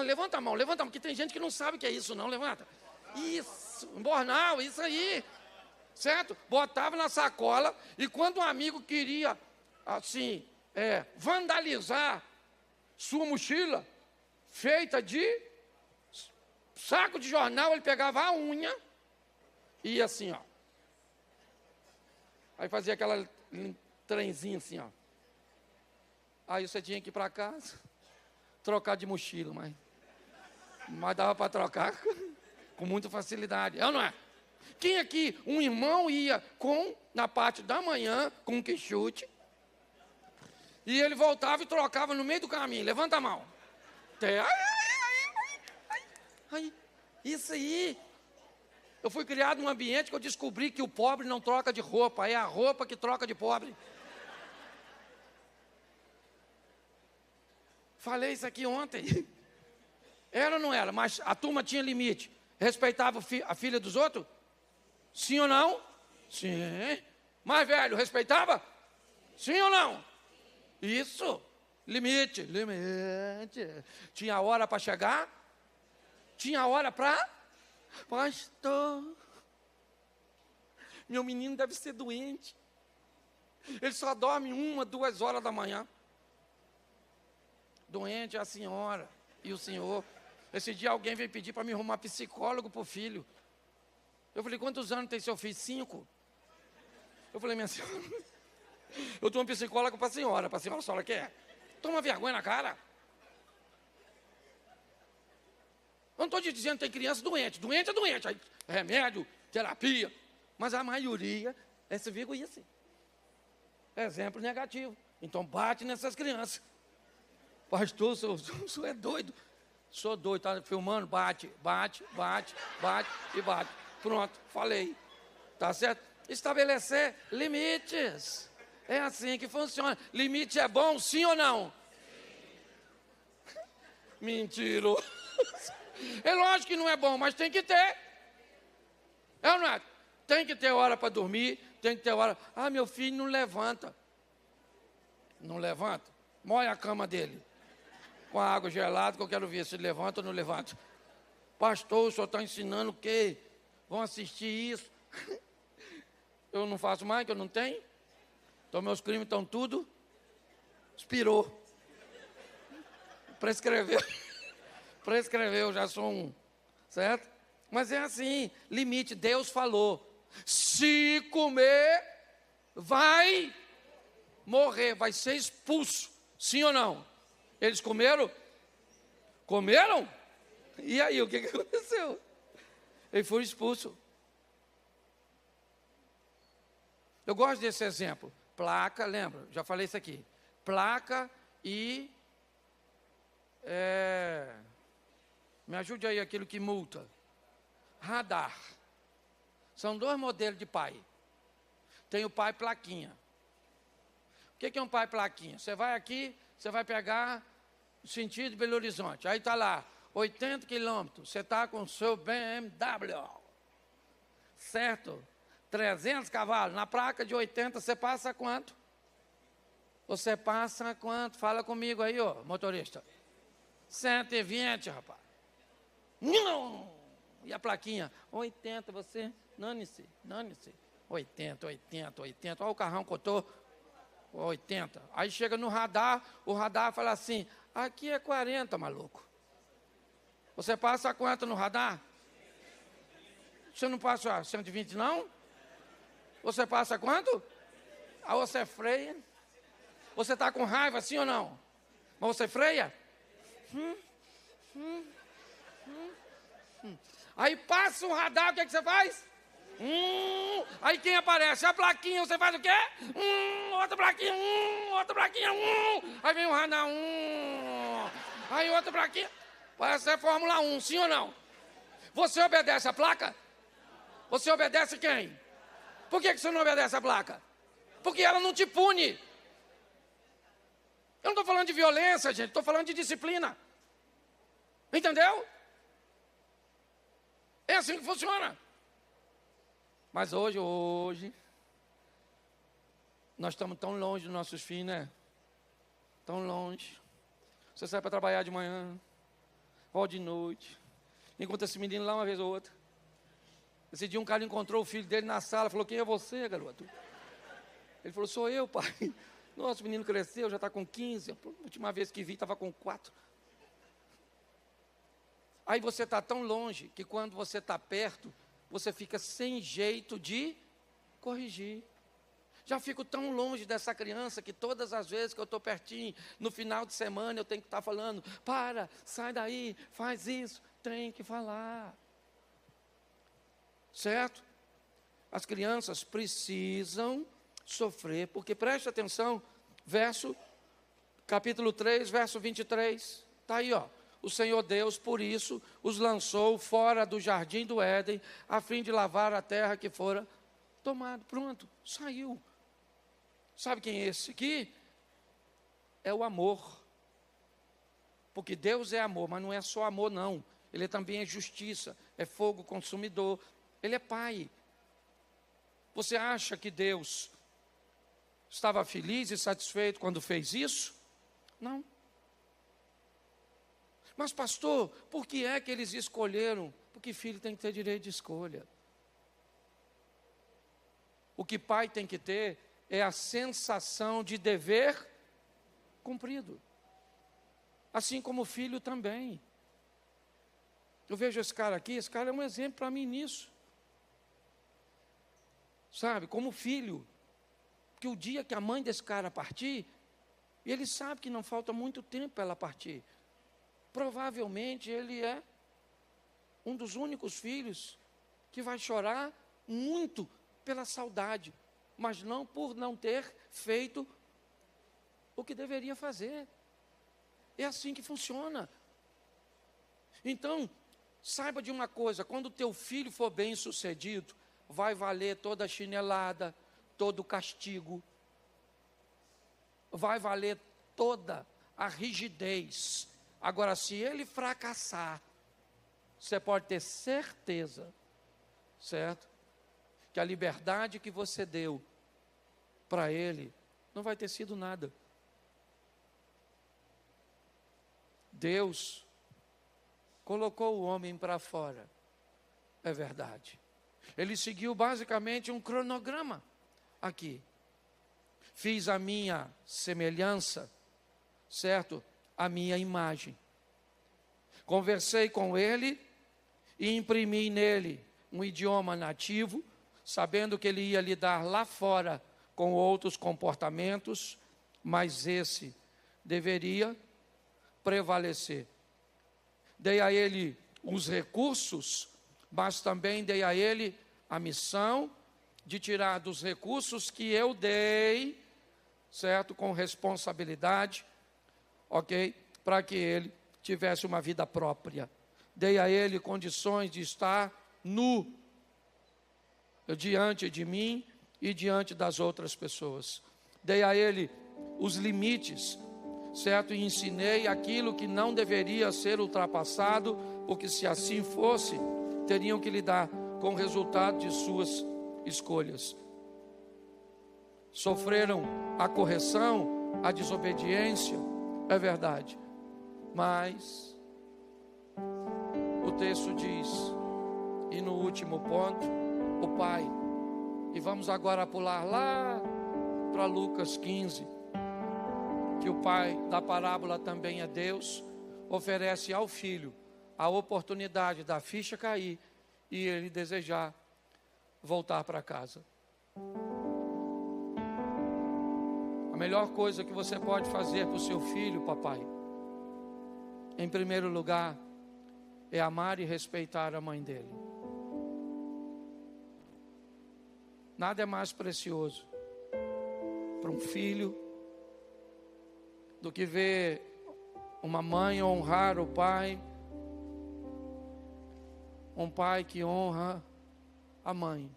Levanta a mão, que tem gente que não sabe o que é isso não, levanta. Isso, um bornal, isso aí. Certo? Botava na sacola e quando um amigo queria, assim, vandalizar sua mochila, feita de saco de jornal, ele pegava a unha e ia assim, ó. Aí fazia aquela trenzinha assim, ó. Aí você tinha que ir para casa, trocar de mochila, mas dava para trocar com muita facilidade. É ou não é? Quem aqui, um irmão ia na parte da manhã, com um quichute, e ele voltava e trocava no meio do caminho. Levanta a mão. Isso aí. Eu fui criado num ambiente que eu descobri que o pobre não troca de roupa, é a roupa que troca de pobre. Falei isso aqui ontem. Era ou não era? Mas a turma tinha limite. Respeitava a filha dos outros? Sim ou não? Sim. Mais velho, respeitava? Sim ou não? Isso. Limite. Tinha hora para chegar? Tinha hora para... Pastor, meu menino deve ser doente. Ele só dorme 1, 2 horas da manhã. Doente é a senhora e o senhor. Esse dia alguém veio pedir para me arrumar psicólogo para o filho. Eu falei, quantos anos tem seu filho? 5. Eu falei, minha senhora, eu tô um psicólogo para a senhora quer? Toma vergonha na cara. Eu não estou te dizendo que tem criança doente. Doente é doente. Aí, remédio, terapia. Mas a maioria é se egoísta. Exemplo negativo. Então bate nessas crianças. Pastor, o senhor é doido. Sou doido, está filmando? Bate. Pronto, falei. Tá certo? Estabelecer limites. É assim que funciona. Limite é bom, sim ou não? Sim. Mentiroso. É lógico que não é bom, mas tem que ter. É ou não é? Tem que ter hora para dormir, tem que ter hora... Ah, meu filho não levanta. Não levanta? Molha a cama dele. Com a água gelada, que eu quero ver se levanta ou não levanta. Pastor, o senhor está ensinando o quê? Vão assistir isso. Eu não faço mais, que eu não tenho. Então meus crimes estão tudo... Expirou. Prescreveu, já sou um, certo? Mas é assim, limite, Deus falou, se comer, vai morrer, vai ser expulso, sim ou não? Eles comeram? Comeram? E aí, o que aconteceu? Eles foram expulsos. Eu gosto desse exemplo, placa, lembra, já falei isso aqui, placa e... Me ajude aí aquilo que multa. Radar. São 2 modelos de pai. Tem o pai plaquinha. O que é um pai plaquinha? Você vai aqui, você vai pegar o sentido de Belo Horizonte. Aí está lá, 80 quilômetros. Você está com o seu BMW. Certo? 300 cavalos. Na placa de 80, você passa quanto? Você passa quanto? Fala comigo aí, ó, motorista. 120, rapaz. Não! E a plaquinha? 80, você? Nane-se. 80. Olha o carrão cotou. 80. Aí chega no radar, o radar fala assim, aqui é 40, maluco. Você passa quanto no radar? Você não passa 120 não? Você passa quanto? Aí você freia. Você está com raiva, sim ou não? Mas você freia? Aí passa um radar, o que, é que você faz? Aí quem aparece? A plaquinha, você faz o quê? Outra plaquinha, outra plaquinha, Aí vem o radar, Aí outra plaquinha. Parece ser Fórmula 1, sim ou não? Você obedece a placa? Você obedece quem? Por que você não obedece a placa? Porque ela não te pune. Eu não estou falando de violência, gente, estou falando de disciplina. Entendeu? É assim que funciona. Mas hoje, nós estamos tão longe dos nossos filhos, né? Tão longe. Você sai para trabalhar de manhã, volta de noite, encontra esse menino lá uma vez ou outra. Esse dia um cara encontrou o filho dele na sala, falou, quem é você, garoto? Ele falou, sou eu, pai. Nossa, o menino cresceu, já está com 15. A última vez que vi, estava com 4. Aí você está tão longe, que quando você está perto, você fica sem jeito de corrigir. Já fico tão longe dessa criança, que todas as vezes que eu estou pertinho, no final de semana, eu tenho que estar falando, para, sai daí, faz isso, tem que falar. Certo? As crianças precisam sofrer, porque preste atenção, capítulo 3, verso 23, está aí, ó. O Senhor Deus, por isso, os lançou fora do jardim do Éden, a fim de lavar a terra que fora tomada. Pronto, saiu. Sabe quem é esse aqui? É o amor. Porque Deus é amor, mas não é só amor, não. Ele também é justiça, é fogo consumidor. Ele é pai. Você acha que Deus estava feliz e satisfeito quando fez isso? Não. Mas pastor, por que é que eles escolheram? Porque filho tem que ter direito de escolha. O que pai tem que ter é a sensação de dever cumprido. Assim como o filho também. Eu vejo esse cara aqui, esse cara é um exemplo para mim nisso. Sabe, como filho. Que o dia que a mãe desse cara partir, ele sabe que não falta muito tempo para ela partir. Provavelmente ele é um dos únicos filhos que vai chorar muito pela saudade, mas não por não ter feito o que deveria fazer. É assim que funciona. Então, saiba de uma coisa, quando o teu filho for bem sucedido, vai valer toda a chinelada, todo o castigo, vai valer toda a rigidez. Agora, se ele fracassar, você pode ter certeza, certo? Que a liberdade que você deu para ele não vai ter sido nada. Deus colocou o homem para fora, é verdade. Ele seguiu basicamente um cronograma aqui. Fiz a minha semelhança, certo? A minha imagem. Conversei com ele e imprimi nele um idioma nativo, sabendo que ele ia lidar lá fora com outros comportamentos, mas esse deveria prevalecer. Dei a ele os recursos, mas também dei a ele a missão de tirar dos recursos que eu dei, certo? Com responsabilidade, ok? Para que ele tivesse uma vida própria. Dei a ele condições de estar nu diante de mim e diante das outras pessoas. Dei a ele os limites, certo? E ensinei aquilo que não deveria ser ultrapassado, porque se assim fosse, teriam que lidar com o resultado de suas escolhas. Sofreram a correção, a desobediência, é verdade. Mas o texto diz, e no último ponto, o pai. E vamos agora pular lá para Lucas 15, que o pai da parábola também é Deus, oferece ao filho a oportunidade da ficha cair e ele desejar voltar para casa. A melhor coisa que você pode fazer para o seu filho, papai, em primeiro lugar, é amar e respeitar a mãe dele. Nada é mais precioso para um filho do que ver uma mãe honrar o pai, um pai que honra a mãe.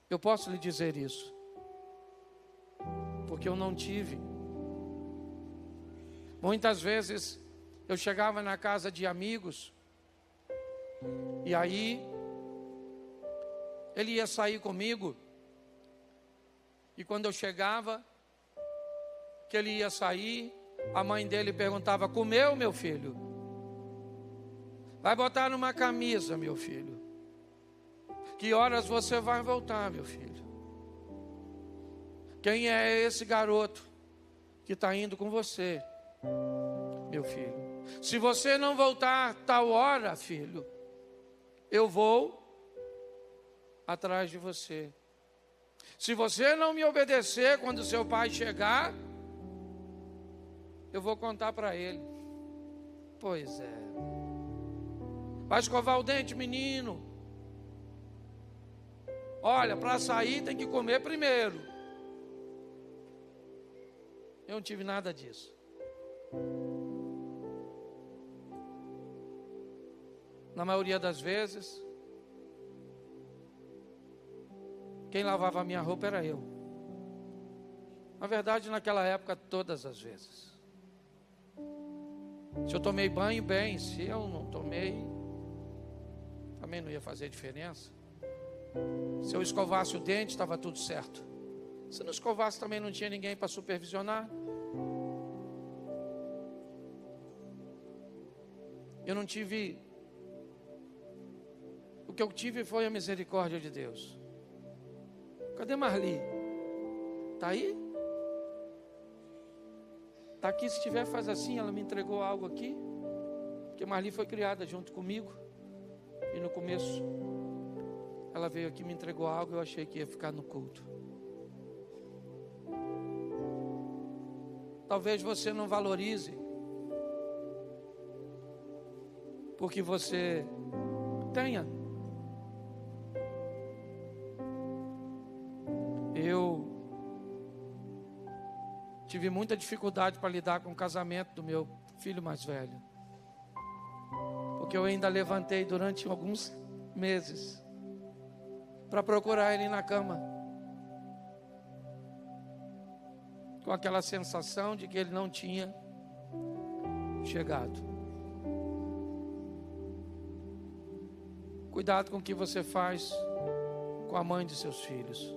Eu posso lhe dizer isso, porque eu não tive. Muitas vezes eu chegava na casa de amigos, e aí ele ia sair comigo, e quando eu chegava, que ele ia sair, a mãe dele perguntava: comeu, meu filho? Vai botar numa camisa, meu filho? Que horas você vai voltar, meu filho? Quem é esse garoto que está indo com você, meu filho? Se você não voltar tal hora, filho, eu vou atrás de você. Se você não me obedecer quando seu pai chegar, eu vou contar para ele. Pois é. Vai escovar o dente, menino. Olha, para sair tem que comer primeiro. Eu não tive nada disso. Na maioria das vezes, quem lavava a minha roupa era eu. Na verdade, naquela época, todas as vezes. Se eu tomei banho, bem. Se eu não tomei, também não ia fazer diferença. Se eu escovasse o dente, estava tudo certo. Se não escovasse, também não tinha ninguém para supervisionar. Eu não tive. O que eu tive foi a misericórdia de Deus. Cadê Marli? Está aí? Está aqui, se tiver, faz assim. Ela me entregou algo aqui. Porque Marli foi criada junto comigo. E no começo, ela veio aqui e me entregou algo. Eu achei que ia ficar no culto. Talvez você não valorize, porque você tenha. Eu tive muita dificuldade para lidar com o casamento do meu filho mais velho, porque eu ainda levantei durante alguns meses para procurar ele na cama, com aquela sensação de que ele não tinha chegado. Cuidado com o que você faz com a mãe de seus filhos.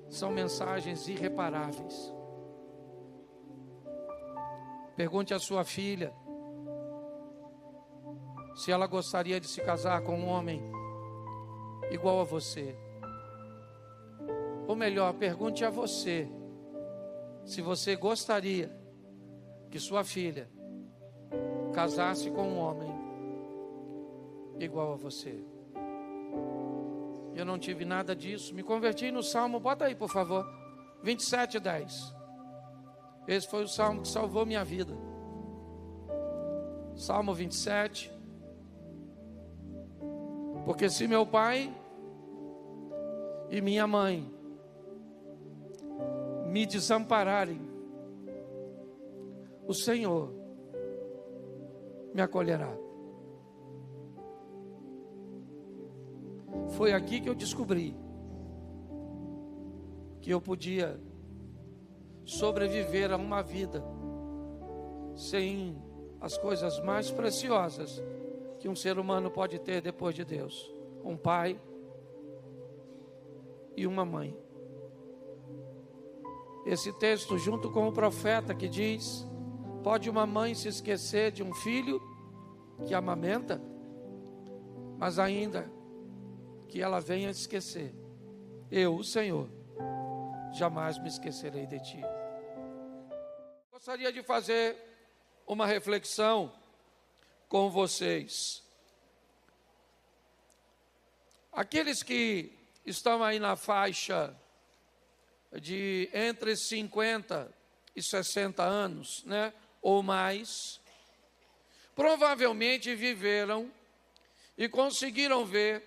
São mensagens irreparáveis. Pergunte à sua filha se ela gostaria de se casar com um homem igual a você. Ou melhor, pergunte a você se você gostaria que sua filha casasse com um homem igual a você. Eu não tive nada disso. Me converti no Salmo, bota aí por favor, 27:10. Esse foi o Salmo que salvou minha vida. Salmo 27. Porque se meu pai e minha mãe me desampararem, o Senhor me acolherá. Foi aqui que eu descobri que eu podia sobreviver a uma vida sem as coisas mais preciosas que um ser humano pode ter depois de Deus: um pai e uma mãe. Esse texto, junto com o profeta que diz: pode uma mãe se esquecer de um filho que amamenta, mas ainda que ela venha esquecer, eu, o Senhor, jamais me esquecerei de ti. Gostaria de fazer uma reflexão com vocês. Aqueles que estão aí na faixa de entre 50 e 60 anos, né, ou mais, provavelmente viveram e conseguiram ver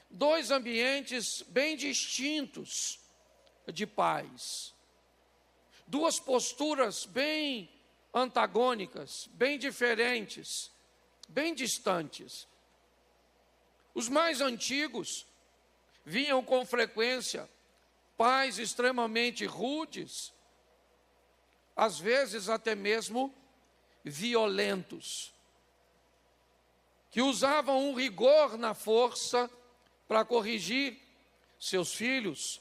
dois ambientes bem distintos de pais. Duas posturas bem antagônicas, bem diferentes, bem distantes. Os mais antigos vinham com frequência pais extremamente rudes, às vezes até mesmo violentos, que usavam um rigor na força para corrigir seus filhos,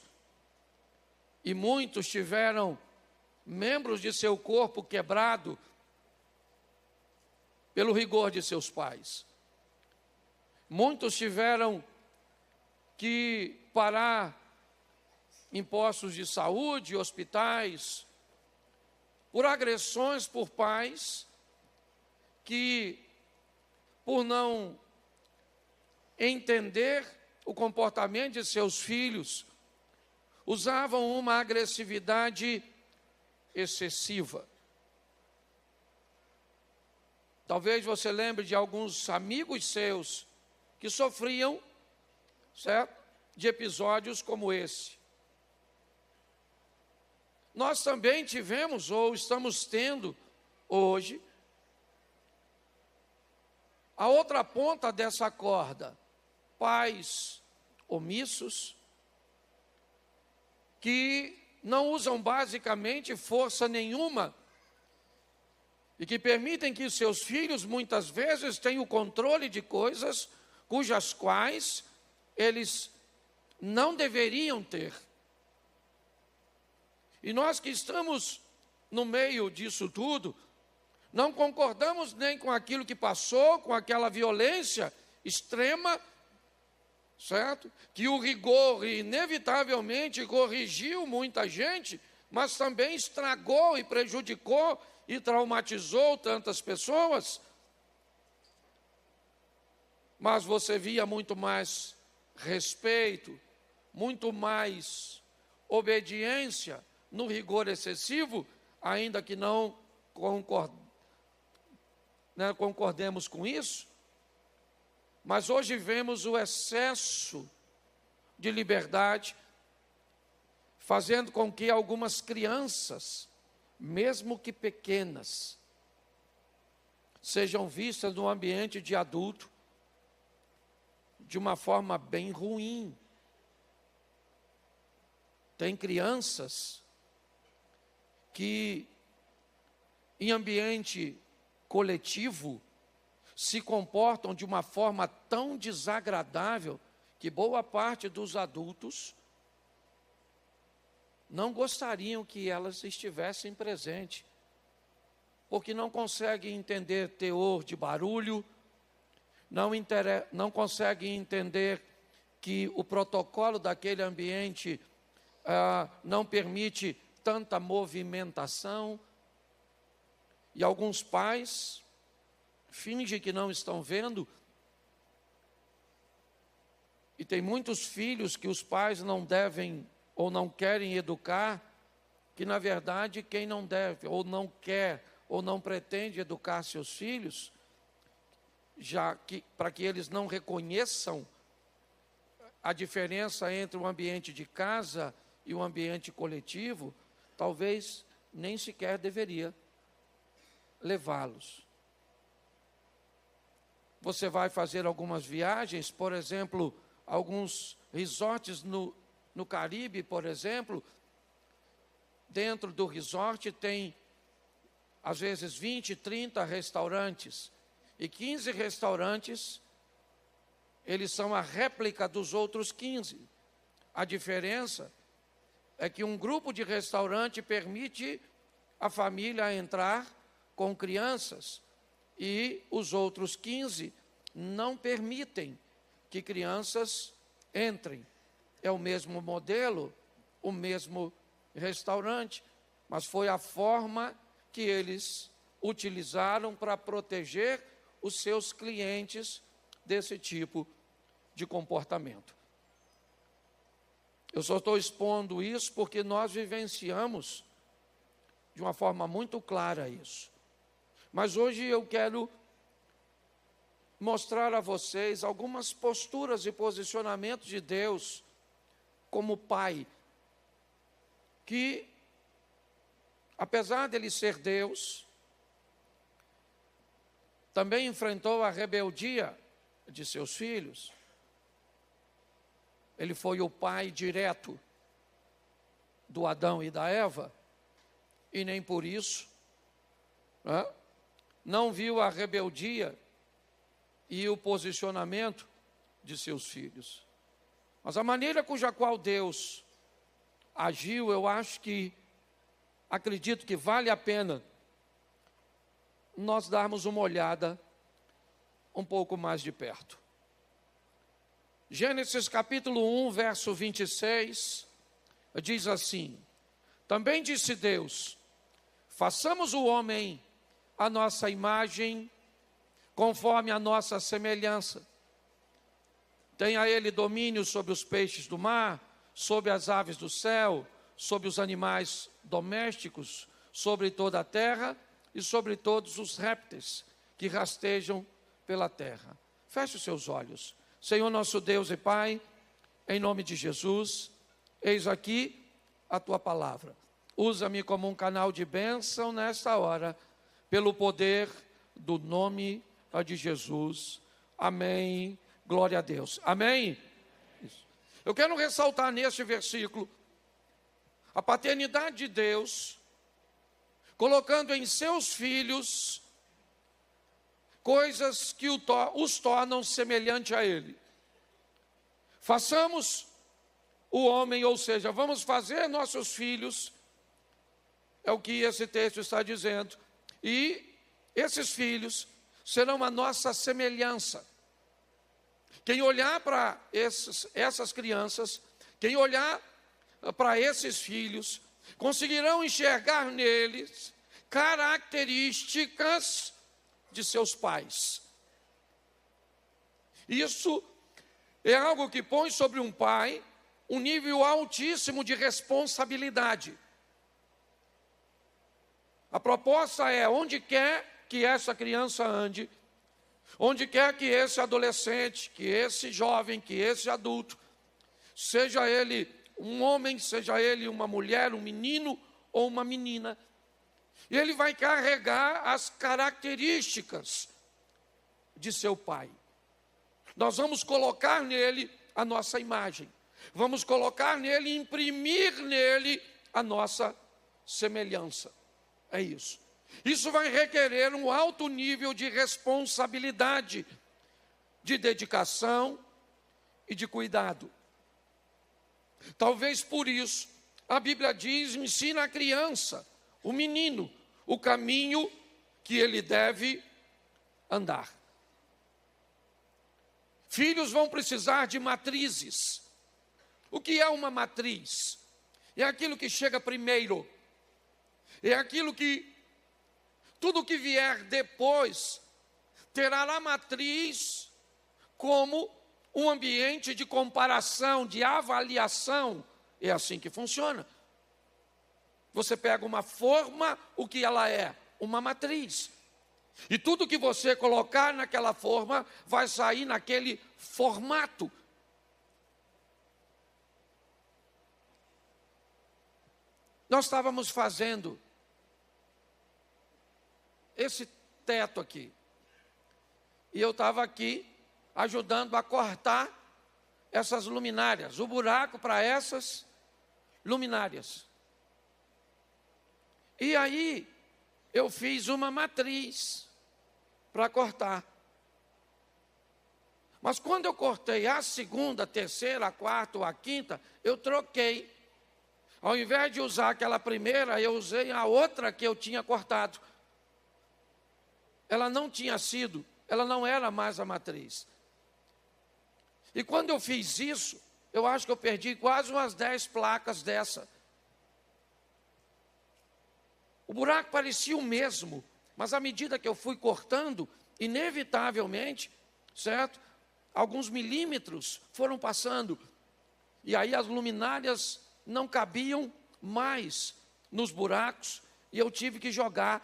e muitos tiveram membros de seu corpo quebrado pelo rigor de seus pais. Muitos tiveram que parar em postos de saúde, hospitais, por agressões por pais que, por não entender o comportamento de seus filhos, usavam uma agressividade excessiva. Talvez você lembre de alguns amigos seus que sofriam, certo, de episódios como esse. Nós também tivemos, ou estamos tendo hoje, a outra ponta dessa corda, pais omissos, que não usam basicamente força nenhuma e que permitem que seus filhos muitas vezes tenham o controle de coisas cujas quais eles não deveriam ter. E nós que estamos no meio disso tudo, não concordamos nem com aquilo que passou, com aquela violência extrema, certo? Que o rigor inevitavelmente corrigiu muita gente, mas também estragou e prejudicou e traumatizou tantas pessoas. Mas você via muito mais respeito, muito mais obediência no rigor excessivo, ainda que não concordemos com isso. Mas hoje vemos o excesso de liberdade, fazendo com que algumas crianças, mesmo que pequenas, sejam vistas no ambiente de adulto de uma forma bem ruim. Tem crianças que, em ambiente coletivo, se comportam de uma forma tão desagradável que boa parte dos adultos não gostariam que elas estivessem presentes, porque não conseguem entender teor de barulho, não conseguem entender que o protocolo daquele ambiente não permite tanta movimentação. E alguns pais fingem que não estão vendo, e tem muitos filhos que os pais não devem ou não querem educar, que na verdade quem não deve ou não quer ou não pretende educar seus filhos, já que para que eles não reconheçam a diferença entre o ambiente de casa e o ambiente coletivo, talvez nem sequer deveria levá-los. Você vai fazer algumas viagens, por exemplo, alguns resorts no Caribe, por exemplo. Dentro do resort tem, às vezes, 20, 30 restaurantes. E 15 restaurantes, eles são a réplica dos outros 15. A diferença é que um grupo de restaurante permite a família entrar com crianças, e os outros 15 não permitem que crianças entrem. É o mesmo modelo, o mesmo restaurante, mas foi a forma que eles utilizaram para proteger os seus clientes desse tipo de comportamento. Eu só estou expondo isso porque nós vivenciamos de uma forma muito clara isso. Mas hoje eu quero mostrar a vocês algumas posturas e posicionamentos de Deus como Pai, que, apesar dele ser Deus, também enfrentou a rebeldia de seus filhos. Ele foi o pai direto do Adão e da Eva, e nem por isso não viu a rebeldia e o posicionamento de seus filhos. Mas a maneira cuja qual Deus agiu, eu acredito que vale a pena nós darmos uma olhada um pouco mais de perto. Gênesis capítulo 1, verso 26, diz assim: também disse Deus, façamos o homem à nossa imagem, conforme a nossa semelhança. Tenha ele domínio sobre os peixes do mar, sobre as aves do céu, sobre os animais domésticos, sobre toda a terra e sobre todos os répteis que rastejam pela terra. Feche os seus olhos. Senhor nosso Deus e Pai, em nome de Jesus, eis aqui a Tua palavra. Usa-me como um canal de bênção nesta hora, pelo poder do nome de Jesus. Amém. Glória a Deus. Amém? Isso. Eu quero ressaltar neste versículo a paternidade de Deus, colocando em seus filhos coisas que os tornam semelhante a Ele. Façamos o homem, ou seja, vamos fazer nossos filhos, é o que esse texto está dizendo, e esses filhos serão a nossa semelhança. Quem olhar para essas crianças, quem olhar para esses filhos, conseguirão enxergar neles características de seus pais. Isso é algo que põe sobre um pai um nível altíssimo de responsabilidade. A proposta é, onde quer que essa criança ande, onde quer que esse adolescente, que esse jovem, que esse adulto, seja ele um homem, seja ele uma mulher, um menino ou uma menina, e ele vai carregar as características de seu pai. Nós vamos colocar nele a nossa imagem. Vamos colocar nele, imprimir nele a nossa semelhança. É isso. Isso vai requerer um alto nível de responsabilidade, de dedicação e de cuidado. Talvez por isso, a Bíblia diz, ensina a criança, o menino, o caminho que ele deve andar. Filhos vão precisar de matrizes. O que é uma matriz? É aquilo que chega primeiro. É aquilo que, tudo que vier depois, terá a matriz como um ambiente de comparação, de avaliação. É assim que funciona. Você pega uma forma, o que ela é? Uma matriz. E tudo que você colocar naquela forma, vai sair naquele formato. Nós estávamos fazendo esse teto aqui. E eu estava aqui ajudando a cortar essas luminárias, o buraco para essas luminárias. E aí eu fiz uma matriz para cortar. Mas quando eu cortei a segunda, a terceira, a quarta ou a quinta, eu troquei. Ao invés de usar aquela primeira, eu usei a outra que eu tinha cortado. Ela não tinha sido, ela não era mais a matriz. E quando eu fiz isso, eu acho que eu perdi quase umas 10 placas dessa. O buraco parecia o mesmo, mas à medida que eu fui cortando, inevitavelmente, certo? Alguns milímetros foram passando, e aí as luminárias não cabiam mais nos buracos, e eu tive que jogar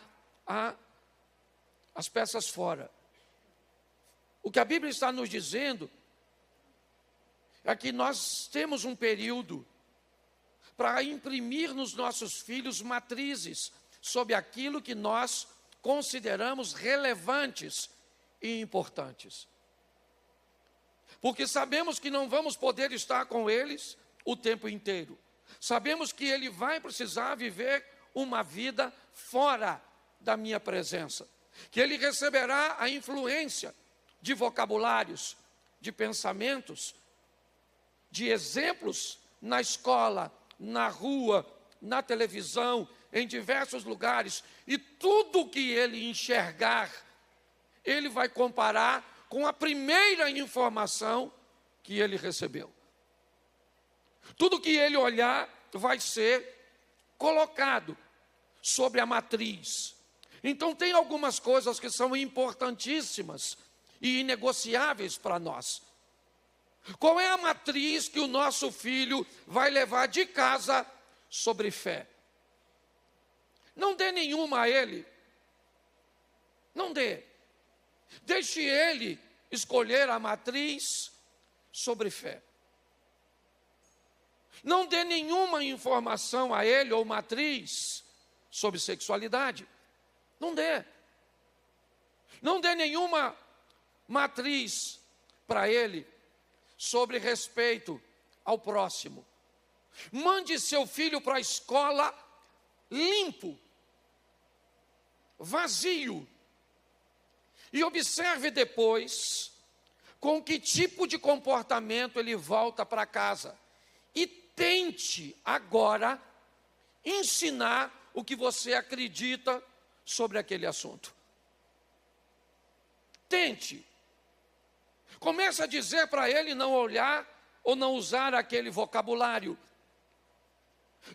as peças fora. O que a Bíblia está nos dizendo é que nós temos um período para imprimir nos nossos filhos matrizes sobre aquilo que nós consideramos relevantes e importantes. Porque sabemos que não vamos poder estar com eles o tempo inteiro. Sabemos que ele vai precisar viver uma vida fora da minha presença. Que ele receberá a influência de vocabulários, de pensamentos, de exemplos na escola, na rua, na televisão, em diversos lugares. E tudo que ele enxergar, ele vai comparar com a primeira informação que ele recebeu. Tudo que ele olhar vai ser colocado sobre a matriz. Então tem algumas coisas que são importantíssimas e inegociáveis para nós. Qual é a matriz que o nosso filho vai levar de casa sobre fé? Não dê nenhuma a ele. Não dê. Deixe ele escolher a matriz sobre fé. Não dê nenhuma informação a ele ou matriz sobre sexualidade. Não dê. Não dê nenhuma matriz para ele sobre respeito ao próximo. Mande seu filho para a escola limpo, vazio. E observe depois com que tipo de comportamento ele volta para casa. E tente agora ensinar o que você acredita sobre aquele assunto. Tente. Comece a dizer para ele não olhar ou não usar aquele vocabulário.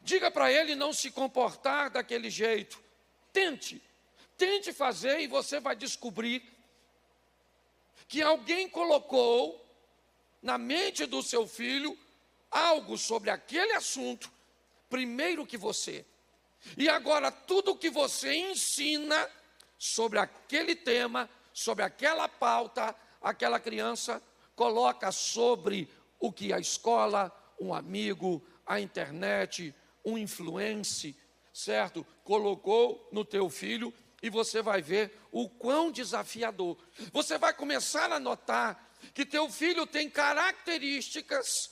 Diga para ele não se comportar daquele jeito. Tente. Tente fazer e você vai descobrir que alguém colocou na mente do seu filho algo sobre aquele assunto primeiro que você. E agora tudo que você ensina sobre aquele tema, sobre aquela pauta, aquela criança coloca sobre o que a escola, um amigo, a internet, um influencer, certo? Colocou no teu filho. E você vai ver o quão desafiador. Você vai começar a notar que teu filho tem características,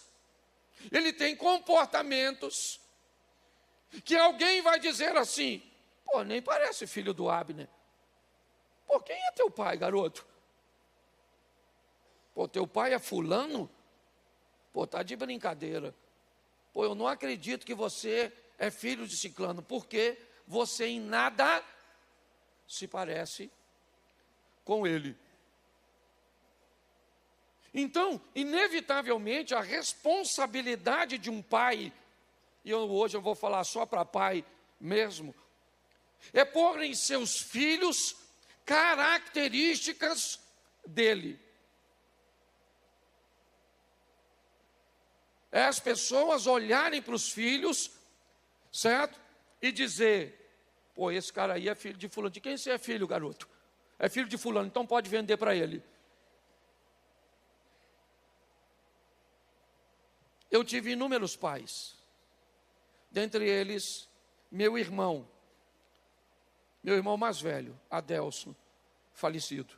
ele tem comportamentos, que alguém vai dizer assim: pô, nem parece filho do Abner. Pô, quem é teu pai, garoto? Pô, teu pai é fulano? Pô, tá de brincadeira. Pô, eu não acredito que você é filho de ciclano, porque você em nada se parece com ele. Então, inevitavelmente, a responsabilidade de um pai, e hoje eu vou falar só para pai mesmo, é pôr em seus filhos características dele. É as pessoas olharem para os filhos, certo? E dizer: pô, esse cara aí é filho de fulano. De quem você é filho, garoto? É filho de fulano, então pode vender para ele. Eu tive inúmeros pais. Dentre eles, meu irmão mais velho, Adelson, falecido.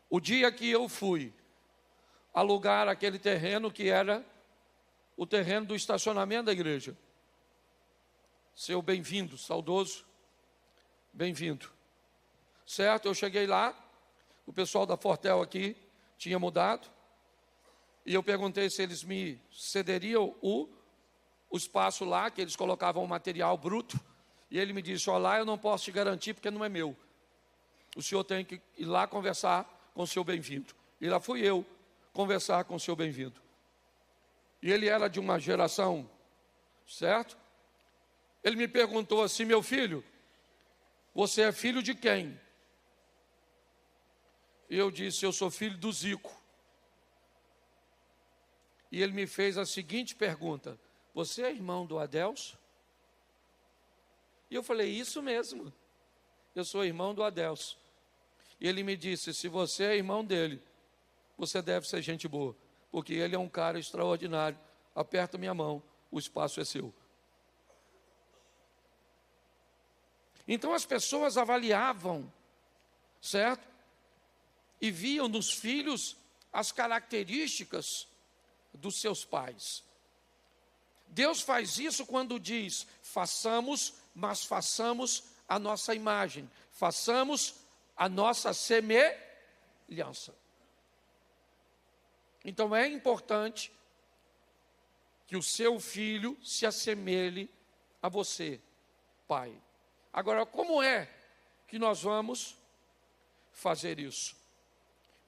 O dia que eu fui alugar aquele terreno, que era o terreno do estacionamento da igreja, seu bem-vindo, saudoso, bem-vindo. Certo, eu cheguei lá, o pessoal da Fortel aqui tinha mudado, e eu perguntei se eles me cederiam o espaço lá, que eles colocavam o material bruto, e ele me disse: ó, lá eu não posso te garantir porque não é meu. O senhor tem que ir lá conversar com o seu bem-vindo. E lá fui eu conversar com o seu bem-vindo. E ele era de uma geração, certo? Ele me perguntou assim: meu filho, você é filho de quem? E eu disse: eu sou filho do Zico. E ele me fez a seguinte pergunta: você é irmão do Adelso? E eu falei: isso mesmo, eu sou irmão do Adelso. E ele me disse: se você é irmão dele, você deve ser gente boa, porque ele é um cara extraordinário. Aperta minha mão, o espaço é seu. Então as pessoas avaliavam, certo? E viam nos filhos as características dos seus pais. Deus faz isso quando diz: façamos, mas façamos a nossa imagem, façamos a nossa semelhança. Então é importante que o seu filho se assemelhe a você, pai. Agora, como é que nós vamos fazer isso?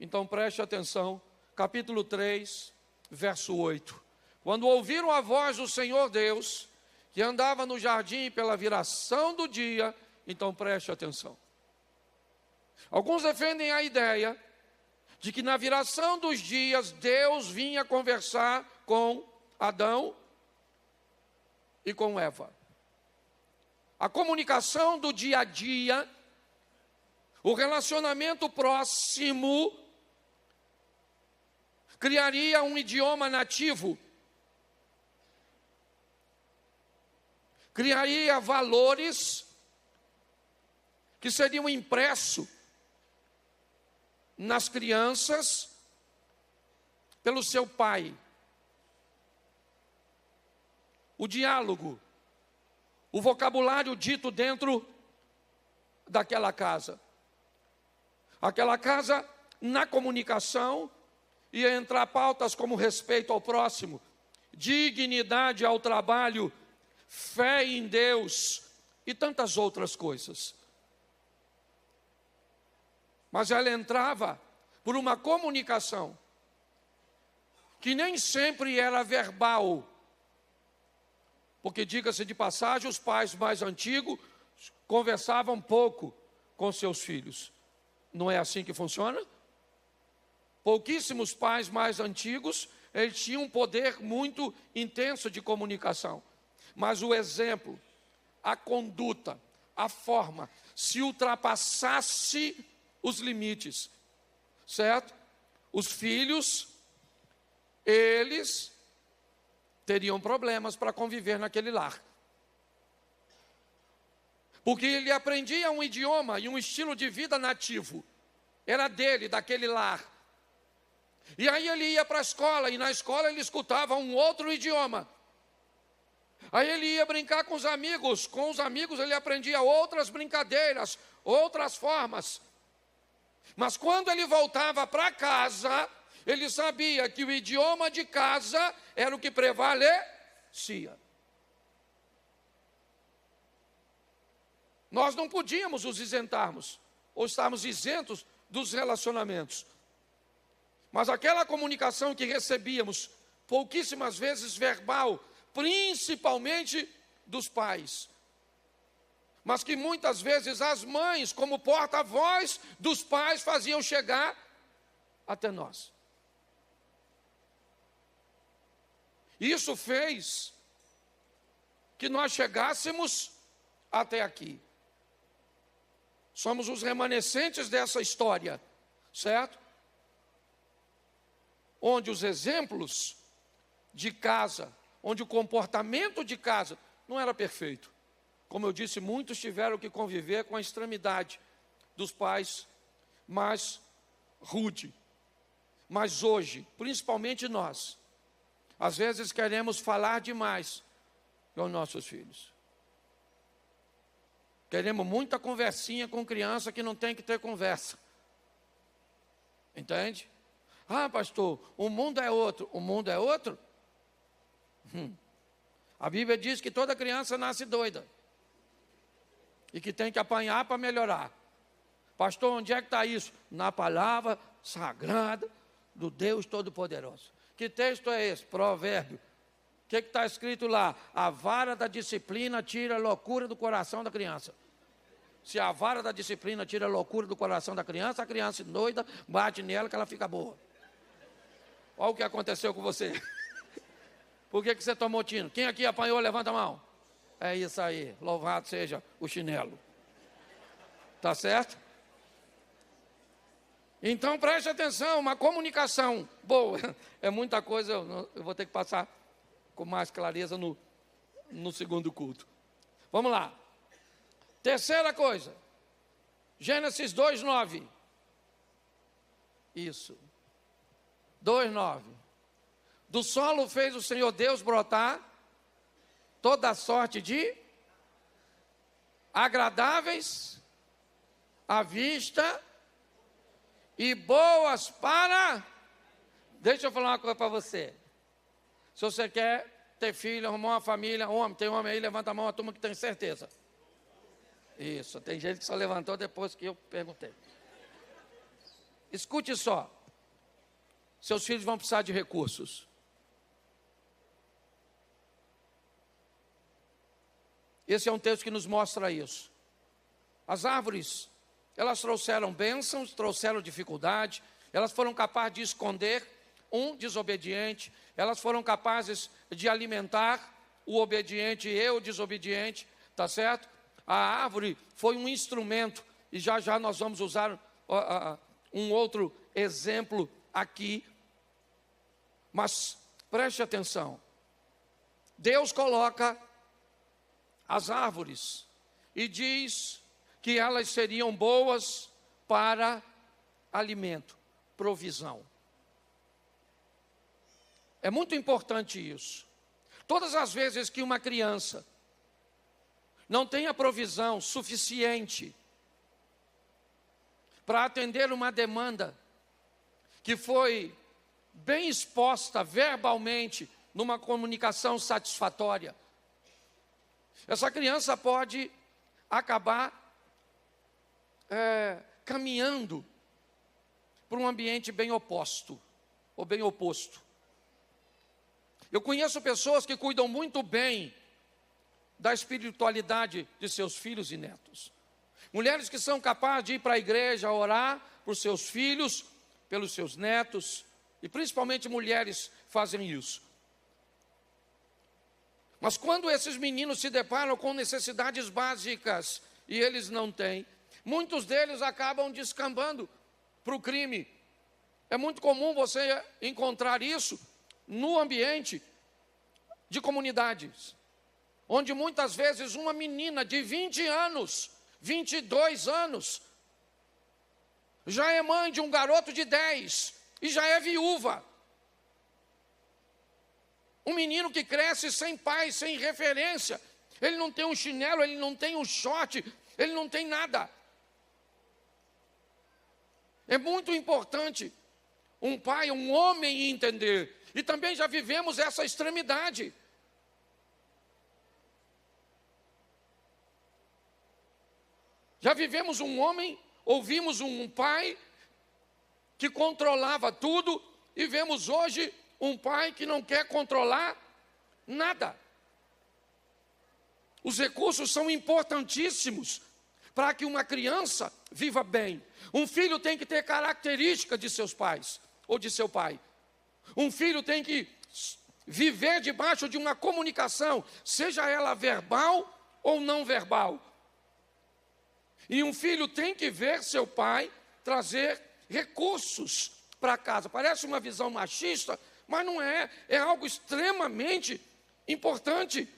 Então preste atenção, capítulo 3, verso 8. Quando ouviram a voz do Senhor Deus, que andava no jardim pela viração do dia, então preste atenção. Alguns defendem a ideia de que na viração dos dias, Deus vinha conversar com Adão e com Eva. A comunicação do dia a dia, o relacionamento próximo, criaria um idioma nativo, criaria valores que seriam impressos nas crianças pelo seu pai. O diálogo, o vocabulário dito dentro daquela casa. Aquela casa, na comunicação, ia entrar pautas como respeito ao próximo, dignidade ao trabalho, fé em Deus e tantas outras coisas. Mas ela entrava por uma comunicação que nem sempre era verbal. Porque, diga-se de passagem, os pais mais antigos conversavam pouco com seus filhos. Não é assim que funciona? Pouquíssimos pais mais antigos, eles tinham um poder muito intenso de comunicação. Mas o exemplo, a conduta, a forma, se ultrapassasse os limites, certo? Os filhos, eles teriam problemas para conviver naquele lar. Porque ele aprendia um idioma e um estilo de vida nativo. Era dele, daquele lar. E aí ele ia para a escola, e na escola ele escutava um outro idioma. Aí ele ia brincar com os amigos ele aprendia outras brincadeiras, outras formas. Mas quando ele voltava para casa, ele sabia que o idioma de casa era o que prevalecia. Nós não podíamos os isentarmos, ou estarmos isentos dos relacionamentos. Mas aquela comunicação que recebíamos, pouquíssimas vezes verbal, principalmente dos pais, mas que muitas vezes as mães, como porta-voz dos pais, faziam chegar até nós. Isso fez que nós chegássemos até aqui. Somos os remanescentes dessa história, certo? Onde os exemplos de casa, onde o comportamento de casa não era perfeito. Como eu disse, muitos tiveram que conviver com a extremidade dos pais mais rude. Mas hoje, principalmente nós, às vezes queremos falar demais com nossos filhos. Queremos muita conversinha com criança que não tem que ter conversa. Entende? Ah, pastor, o mundo é outro. O mundo é outro? A Bíblia diz que toda criança nasce doida. E que tem que apanhar para melhorar. Pastor, onde é que está isso? Na palavra sagrada do Deus Todo-Poderoso. Que texto é esse? Provérbio. O que está escrito lá? A vara da disciplina tira a loucura do coração da criança. Se a vara da disciplina tira a loucura do coração da criança, a criança doida, bate nela que ela fica boa. Olha o que aconteceu com você. Por que você tomou tino? Quem aqui apanhou, levanta a mão. É isso aí, louvado seja o chinelo. Tá certo? Então preste atenção, uma comunicação boa. É muita coisa, eu vou ter que passar com mais clareza no segundo culto. Vamos lá. Terceira coisa, Gênesis 2:9. Isso. 2:9. Do solo fez o Senhor Deus brotar toda a sorte de agradáveis à vista e boas para... Deixa eu falar uma coisa para você. Se você quer ter filho, arrumar uma família, tem homem aí, levanta a mão, a turma que tem certeza. Isso, tem gente que só levantou depois que eu perguntei. Escute só. Seus filhos vão precisar de recursos. Esse é um texto que nos mostra isso. As árvores, elas trouxeram bênçãos, trouxeram dificuldade, elas foram capazes de esconder um desobediente, elas foram capazes de alimentar o obediente e o desobediente, tá certo? A árvore foi um instrumento, e já já nós vamos usar um outro exemplo aqui, mas preste atenção. Deus coloca as árvores e diz que elas seriam boas para alimento, provisão. É muito importante isso. Todas as vezes que uma criança não tem a provisão suficiente para atender uma demanda que foi bem exposta verbalmente numa comunicação satisfatória, essa criança pode acabar caminhando para um ambiente bem oposto, ou bem oposto. Eu conheço pessoas que cuidam muito bem da espiritualidade de seus filhos e netos. Mulheres que são capazes de ir para a igreja, orar por seus filhos, pelos seus netos, e principalmente mulheres fazem isso. Mas quando esses meninos se deparam com necessidades básicas e eles não têm, muitos deles acabam descambando para o crime. É muito comum você encontrar isso no ambiente de comunidades, onde muitas vezes uma menina de 20 anos, 22 anos, já é mãe de um garoto de 10 e já é viúva. Um menino que cresce sem pai, sem referência, ele não tem um chinelo, ele não tem um short, ele não tem nada. É muito importante um pai, um homem entender. E também já vivemos essa extremidade. Já vivemos um homem, ouvimos um pai que controlava tudo e vemos hoje um pai que não quer controlar nada. Os recursos são importantíssimos para que uma criança viva bem. Um filho tem que ter característica de seus pais ou de seu pai. Um filho tem que viver debaixo de uma comunicação, seja ela verbal ou não verbal. E um filho tem que ver seu pai trazer recursos para casa. Parece uma visão machista, mas não é. É algo extremamente importante.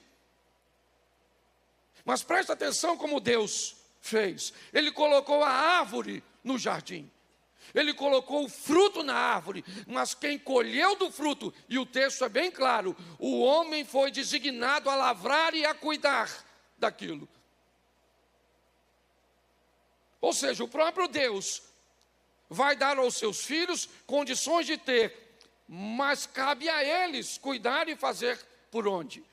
Mas presta atenção como Deus fez. Ele colocou a árvore no jardim. Ele colocou o fruto na árvore, mas quem colheu do fruto, e o texto é bem claro, o homem foi designado a lavrar e a cuidar daquilo. Ou seja, o próprio Deus vai dar aos seus filhos condições de ter, mas cabe a eles cuidar e fazer por onde.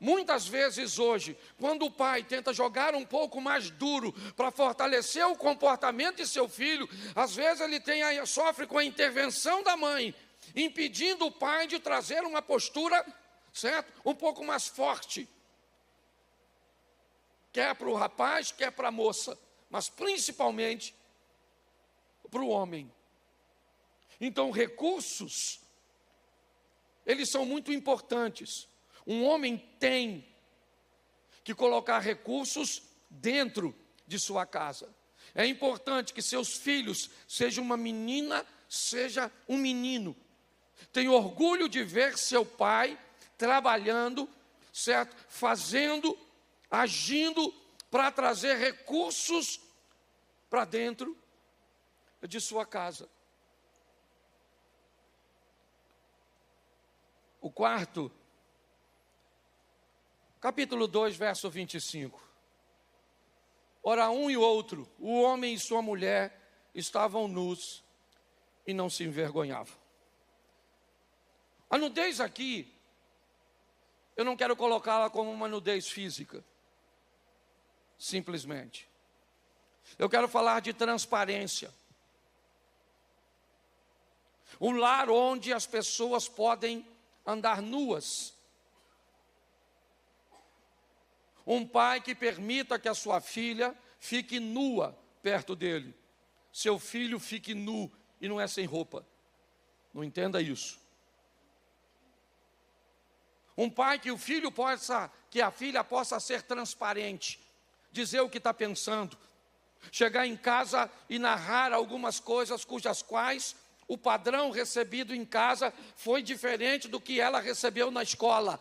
Muitas vezes hoje, quando o pai tenta jogar um pouco mais duro para fortalecer o comportamento de seu filho, às vezes ele sofre com a intervenção da mãe, impedindo o pai de trazer uma postura, certo? Um pouco mais forte. quer para o rapaz, quer para a moça, mas principalmente para o homem. Então, recursos, eles são muito importantes. Um homem tem que colocar recursos dentro de sua casa. É importante que seus filhos, seja uma menina, seja um menino, tenha orgulho de ver seu pai trabalhando, certo? Fazendo, agindo para trazer recursos para dentro de sua casa. O quarto, capítulo 2, verso 25. Ora, um e outro, o homem e sua mulher, estavam nus e não se envergonhavam. A nudez aqui, eu não quero colocá-la como uma nudez física, simplesmente. Eu quero falar de transparência. Um lar onde as pessoas podem andar nuas. Um pai que permita que a sua filha fique nua perto dele. Seu filho fique nu e não é sem roupa. Não entenda isso. Um pai que que a filha possa ser transparente, dizer o que está pensando, chegar em casa e narrar algumas coisas cujas quais o padrão recebido em casa foi diferente do que ela recebeu na escola.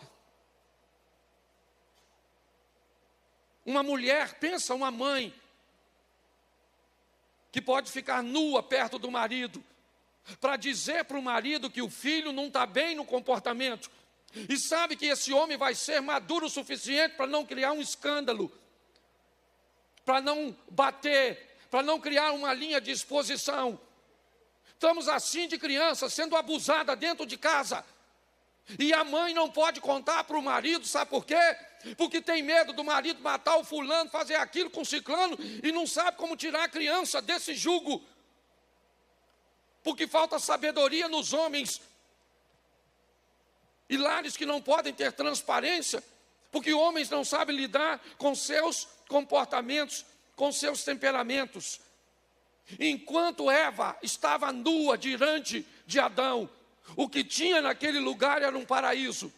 Uma mulher, pensa uma mãe, que pode ficar nua perto do marido, para dizer para o marido que o filho não está bem no comportamento, e sabe que esse homem vai ser maduro o suficiente para não criar um escândalo, para não bater, para não criar uma linha de exposição. Estamos assim de criança, sendo abusada dentro de casa, e a mãe não pode contar para o marido, sabe por quê? Porque tem medo do marido matar o fulano, fazer aquilo com o ciclano, e não sabe como tirar a criança desse jugo. Porque falta sabedoria nos homens. E lares que não podem ter transparência, porque homens não sabem lidar com seus comportamentos, com seus temperamentos. Enquanto Eva estava nua diante de Adão, o que tinha naquele lugar era um paraíso.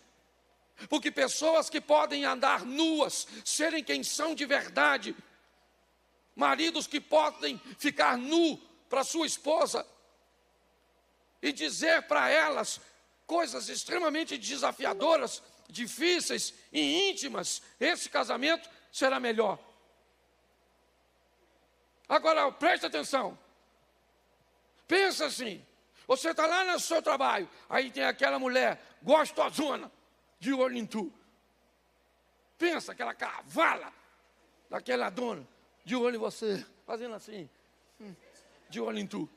Porque pessoas que podem andar nuas, serem quem são de verdade, maridos que podem ficar nu para sua esposa e dizer para elas coisas extremamente desafiadoras, difíceis e íntimas, esse casamento será melhor. Agora, preste atenção. Pensa assim, você está lá no seu trabalho, aí tem aquela mulher gostosona, de olho em tu. Pensa, aquela cavala, daquela dona, de olho em você, fazendo assim, de olho em tu.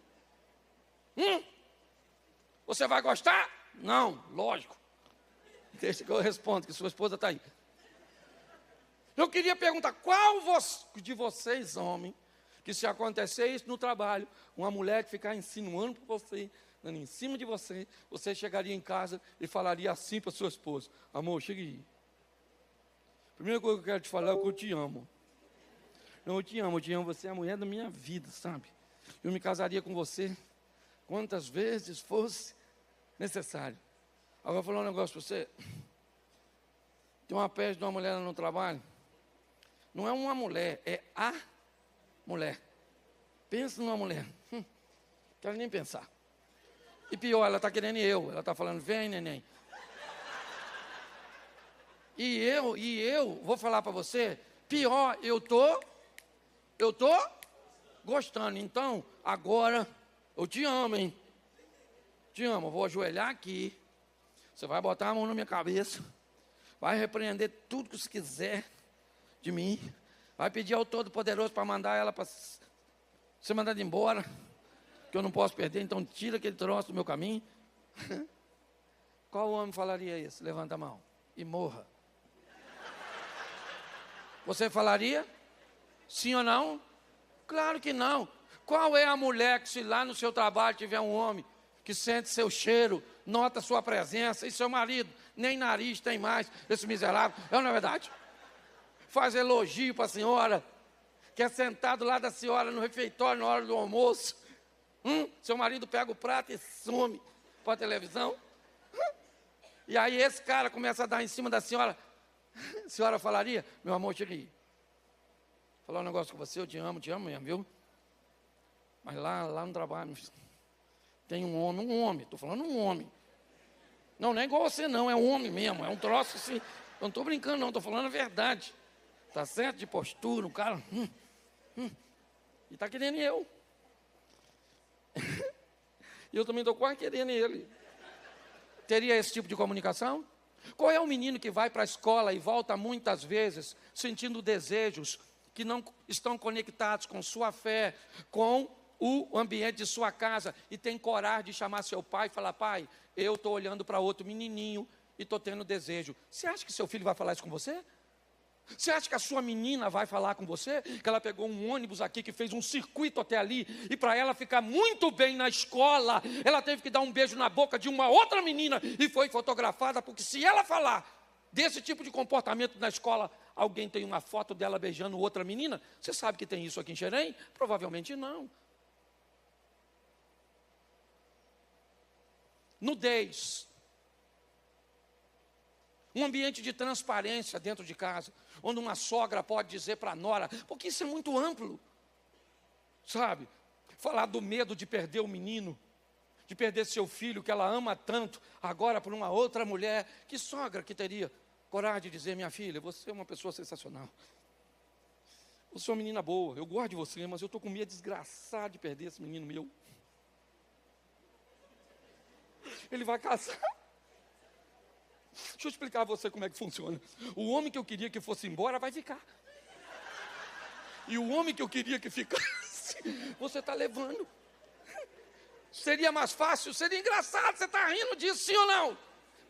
Você vai gostar? Não, lógico. Deixa que eu respondo, que sua esposa está aí. Eu queria perguntar, qual de vocês, homem, que se acontecer isso no trabalho, uma mulher que ficar insinuando para você, dando em cima de você, você chegaria em casa e falaria assim para sua esposa: amor, chega aí. Primeira coisa que eu quero te falar é que eu te amo. Não, eu te amo, você é a mulher da minha vida, sabe? Eu me casaria com você quantas vezes fosse necessário. Agora, eu vou falar um negócio para você. Tem uma peste de uma mulher no trabalho. Não é uma mulher, é a mulher. Pensa numa mulher. Quero nem pensar. E pior, ela está querendo eu. Ela está falando, vem, neném. E eu vou falar para você, pior, eu tô gostando. Então, agora, eu te amo, hein? Te amo, eu vou ajoelhar aqui. Você vai botar a mão na minha cabeça. Vai repreender tudo que você quiser de mim. Vai pedir ao Todo-Poderoso para mandar ela para ser mandada embora. Que eu não posso perder, então tira aquele troço do meu caminho. Qual homem falaria isso? Levanta a mão e morra. Você falaria? Sim ou não? Claro que não. Qual é a mulher que, se lá no seu trabalho tiver um homem que sente seu cheiro, nota sua presença, e seu marido nem nariz tem mais, esse miserável, é ou não é verdade? faz elogio para a senhora, quer sentar do lado da senhora no refeitório na hora do almoço. Seu marido pega o prato e some para a televisão. E aí esse cara começa a dar em cima da senhora. A senhora falaria: meu amor, chega aí. Falar um negócio com você, eu te amo mesmo, viu? Mas lá no trabalho tem um homem, estou falando um homem. Não é igual você não, é um homem mesmo, é um troço assim. Eu não estou brincando não, estou falando a verdade. Tá certo? De postura, um cara. E está querendo eu. E eu também estou quase querendo ele. Teria esse tipo de comunicação? Qual é o menino que vai para a escola e volta muitas vezes sentindo desejos que não estão conectados com sua fé, com o ambiente de sua casa, e tem coragem de chamar seu pai e falar: pai, eu estou olhando para outro menininho e estou tendo desejo. Você acha que seu filho vai falar isso com você? Você acha que a sua menina vai falar com você? Que ela pegou um ônibus aqui, que fez um circuito até ali, e para ela ficar muito bem na escola, ela teve que dar um beijo na boca de uma outra menina e foi fotografada, porque se ela falar desse tipo de comportamento na escola, alguém tem uma foto dela beijando outra menina? Você sabe que tem isso aqui em Xerém? Provavelmente não. Nudez. Um ambiente de transparência dentro de casa, onde uma sogra pode dizer para a nora, porque isso é muito amplo, sabe? Falar do medo de perder o menino, de perder seu filho, que ela ama tanto, agora por uma outra mulher. Que sogra que teria coragem de dizer: minha filha, você é uma pessoa sensacional, você é uma menina boa, eu gosto de você, mas eu estou com medo desgraçado de perder esse menino meu. Ele vai casar. Deixa eu explicar a você como é que funciona. O homem que eu queria que fosse embora vai ficar. E o homem que eu queria que ficasse, você está levando. Seria mais fácil, seria engraçado, você está rindo disso, sim ou não?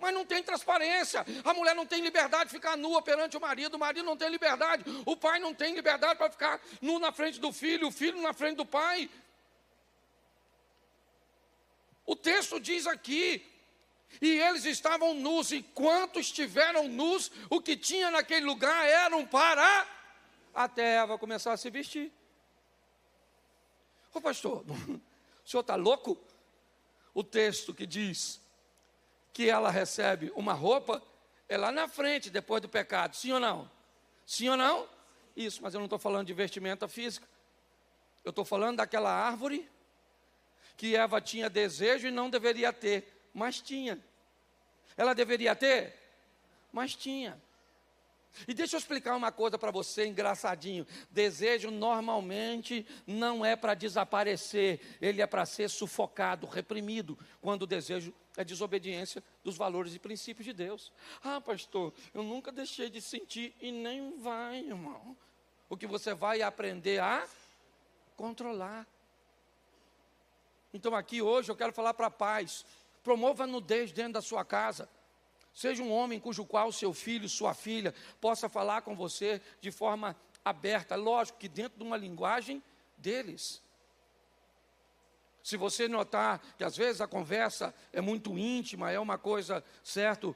Mas não tem transparência. A mulher não tem liberdade de ficar nua perante o marido não tem liberdade, o pai não tem liberdade para ficar nu na frente do filho, o filho na frente do pai. O texto diz aqui: e eles estavam nus, e quanto estiveram nus, o que tinha naquele lugar eram para até Eva começar a se vestir. Ô pastor, o senhor está louco? O texto que diz que ela recebe uma roupa é lá na frente, depois do pecado, sim ou não? Sim ou não? Isso, mas eu não estou falando de vestimenta física. Eu estou falando daquela árvore que Eva tinha desejo e não deveria ter, mas tinha. Ela deveria ter, mas tinha. E deixa eu explicar uma coisa para você, engraçadinho. Desejo normalmente não é para desaparecer, ele é para ser sufocado, reprimido, quando o desejo é desobediência dos valores e princípios de Deus. Ah, pastor, eu nunca deixei de sentir, e nem vai, irmão. O que você vai aprender a controlar. Então aqui hoje eu quero falar para pais: promova a nudez dentro da sua casa. Seja um homem cujo qual seu filho, sua filha, possa falar com você de forma aberta. Lógico que dentro de uma linguagem deles. Se você notar que às vezes a conversa é muito íntima, é uma coisa, certo,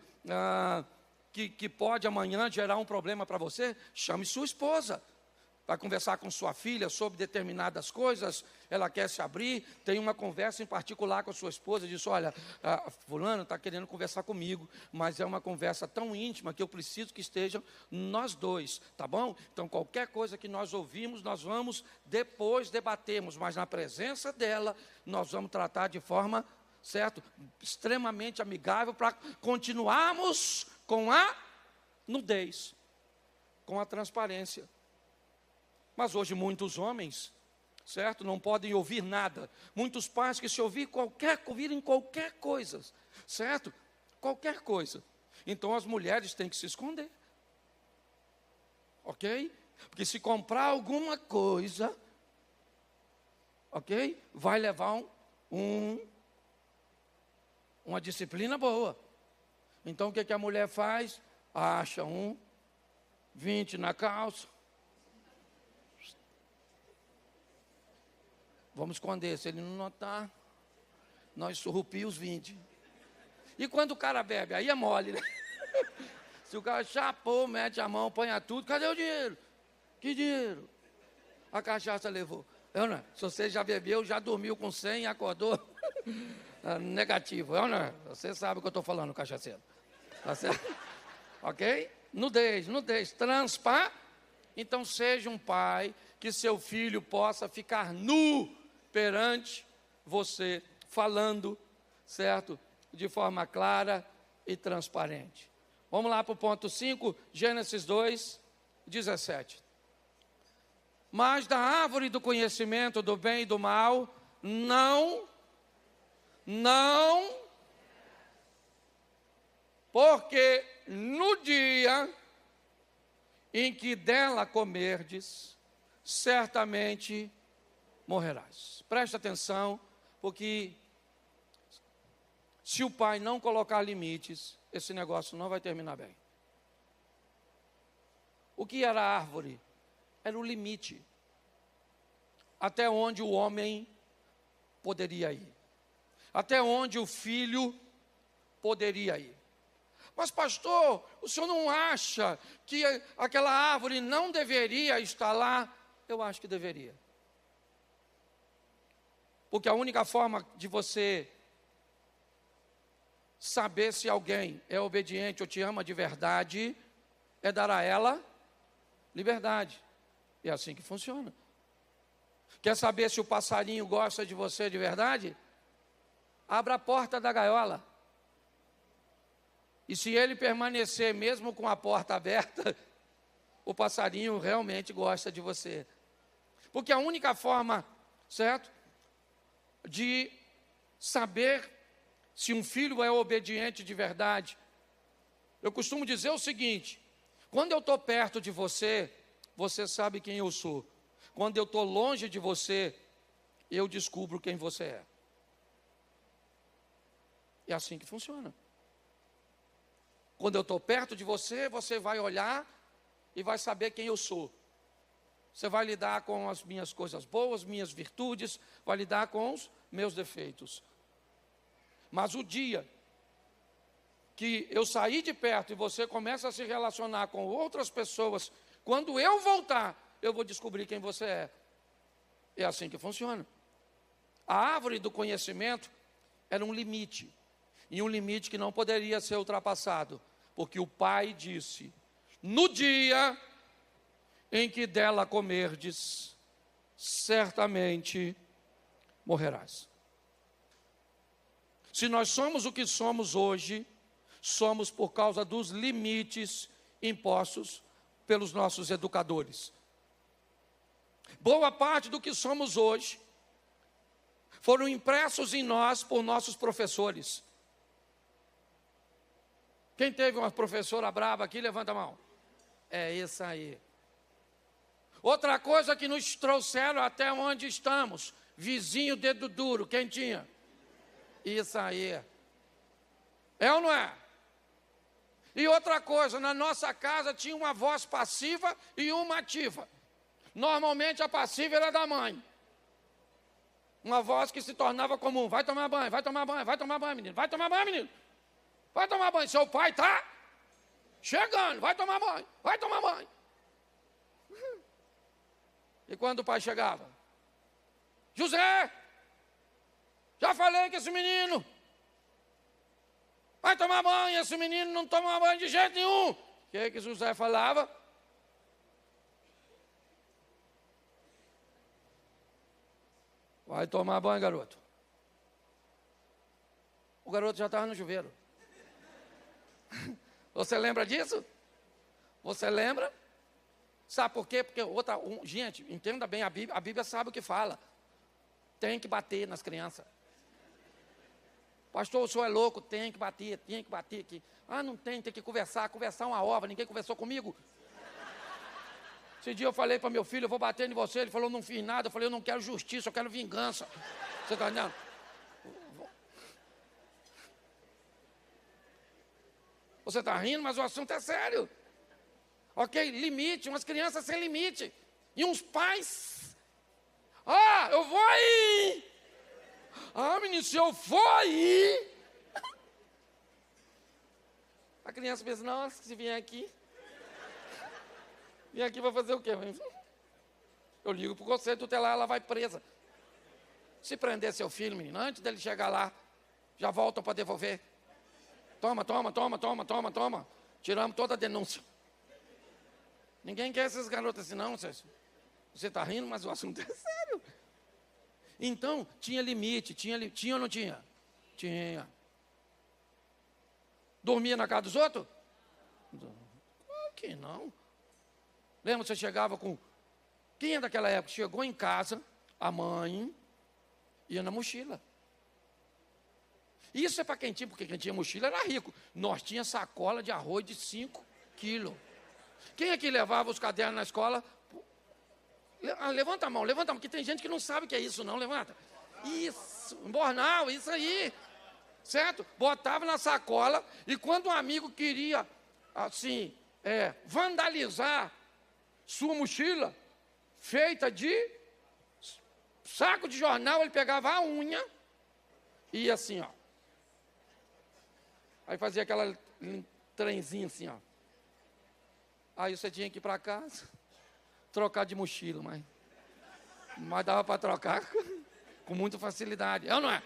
que pode amanhã gerar um problema para você, chame sua esposa. Vai conversar com sua filha sobre determinadas coisas, ela quer se abrir, tem uma conversa em particular com a sua esposa, diz: olha, fulano está querendo conversar comigo, mas é uma conversa tão íntima que eu preciso que estejam nós dois, tá bom? Então qualquer coisa que nós ouvimos, nós vamos depois debatermos, mas na presença dela, nós vamos tratar de forma, certo, extremamente amigável, para continuarmos com a nudez, com a transparência. Mas hoje muitos homens, certo, não podem ouvir nada. Muitos pais que se ouvirem qualquer coisa, certo? Qualquer coisa. Então as mulheres têm que se esconder. Ok? Porque se comprar alguma coisa, ok? Vai levar uma disciplina boa. Então o que a mulher faz? Acha 20 na calça. Vamos esconder, se ele não notar, nós surrupiamos os 20. E quando o cara bebe, aí é mole, né? Se o cara chapou, mete a mão, apanha tudo, cadê o dinheiro? Que dinheiro? A cachaça levou. Não, se você já bebeu, já dormiu com 100 e acordou negativo. Não, você sabe o que eu estou falando, cachaceiro. Tá certo? Ok? Nudez. Transpar. Então seja um pai que seu filho possa ficar nu perante você, falando, certo? De forma clara e transparente. Vamos lá para o ponto 5, Gênesis 2, 17. Mas da árvore do conhecimento do bem e do mal, não, porque no dia em que dela comerdes, certamente morrerás. Preste atenção, porque se o pai não colocar limites, esse negócio não vai terminar bem. O que era a árvore? Era o limite. Até onde o homem poderia ir. Até onde o filho poderia ir. Mas pastor, o senhor não acha que aquela árvore não deveria estar lá? Eu acho que deveria. Porque a única forma de você saber se alguém é obediente ou te ama de verdade é dar a ela liberdade. É assim que funciona. Quer saber se o passarinho gosta de você de verdade? Abra a porta da gaiola. E se ele permanecer mesmo com a porta aberta, o passarinho realmente gosta de você. Porque a única forma, certo, de saber se um filho é obediente de verdade, eu costumo dizer o seguinte: quando eu estou perto de você, você sabe quem eu sou. Quando eu estou longe de você, eu descubro quem você é. É assim que funciona. Quando eu estou perto de você, você vai olhar e vai saber quem eu sou. Você vai lidar com as minhas coisas boas, minhas virtudes, vai lidar com os meus defeitos. Mas o dia que eu sair de perto e você começa a se relacionar com outras pessoas, quando eu voltar, eu vou descobrir quem você é. É assim que funciona. A árvore do conhecimento era um limite. E um limite que não poderia ser ultrapassado. Porque o pai disse: no dia em que dela comerdes, certamente morrerás. Se nós somos o que somos hoje, somos por causa dos limites impostos pelos nossos educadores. Boa parte do que somos hoje foram impressos em nós por nossos professores. Quem teve uma professora brava aqui, levanta a mão. É isso aí. Outra coisa que nos trouxeram até onde estamos, vizinho dedo duro, quem tinha? Isso aí. É ou não é? E outra coisa, na nossa casa tinha uma voz passiva e uma ativa. Normalmente a passiva era da mãe. Uma voz que se tornava comum: vai tomar banho, vai tomar banho, vai tomar banho, menino, vai tomar banho, menino. Vai tomar banho, seu pai está chegando, vai tomar banho, vai tomar banho. E quando o pai chegava? José, já falei que esse menino vai tomar banho, esse menino não toma banho de jeito nenhum. O que José falava? Vai tomar banho, garoto. O garoto já estava no chuveiro. Você lembra disso? Você lembra? Sabe por quê? Porque gente, entenda bem, a Bíblia sabe o que fala. Tem que bater nas crianças. Pastor, o senhor é louco, tem que bater aqui. Ah, não tem que conversar uma obra, ninguém conversou comigo. Esse dia eu falei para meu filho: eu vou bater em você. Ele falou: não fiz nada. Eu falei: eu não quero justiça, eu quero vingança. Você está entendendo? Você está rindo, mas o assunto é sério. Ok, limite, umas crianças sem limite. E uns pais: ah, eu vou aí. Ah, menino, se eu for aí. A criança pensa, nossa, se vier aqui vai fazer o quê? Eu ligo para o conselho tutelar, ela vai presa. Se prender seu filho, menino, antes dele chegar lá, já voltam para devolver. Toma. Tiramos toda a denúncia. Ninguém quer essas garotas assim, não. Você está rindo, mas o assunto é sério. Então, tinha limite, tinha ou não tinha? Tinha. Dormia na casa dos outros? Claro que não. Lembra, você chegava com... Quem é daquela época? Chegou em casa, a mãe ia na mochila. Isso é para quem tinha, porque quem tinha mochila era rico. Nós tinha sacola de arroz de 5 quilos. Quem aqui levava os cadernos na escola? Levanta a mão, porque tem gente que não sabe o que é isso, não. Levanta. Isso, bornal, isso aí. Certo? Botava na sacola e quando um amigo queria, assim, vandalizar sua mochila, feita de saco de jornal, ele pegava a unha e ia assim, ó. Aí fazia aquela trenzinha assim, ó. Aí você tinha que ir para casa, trocar de mochila, mas dava para trocar com muita facilidade. É ou não é?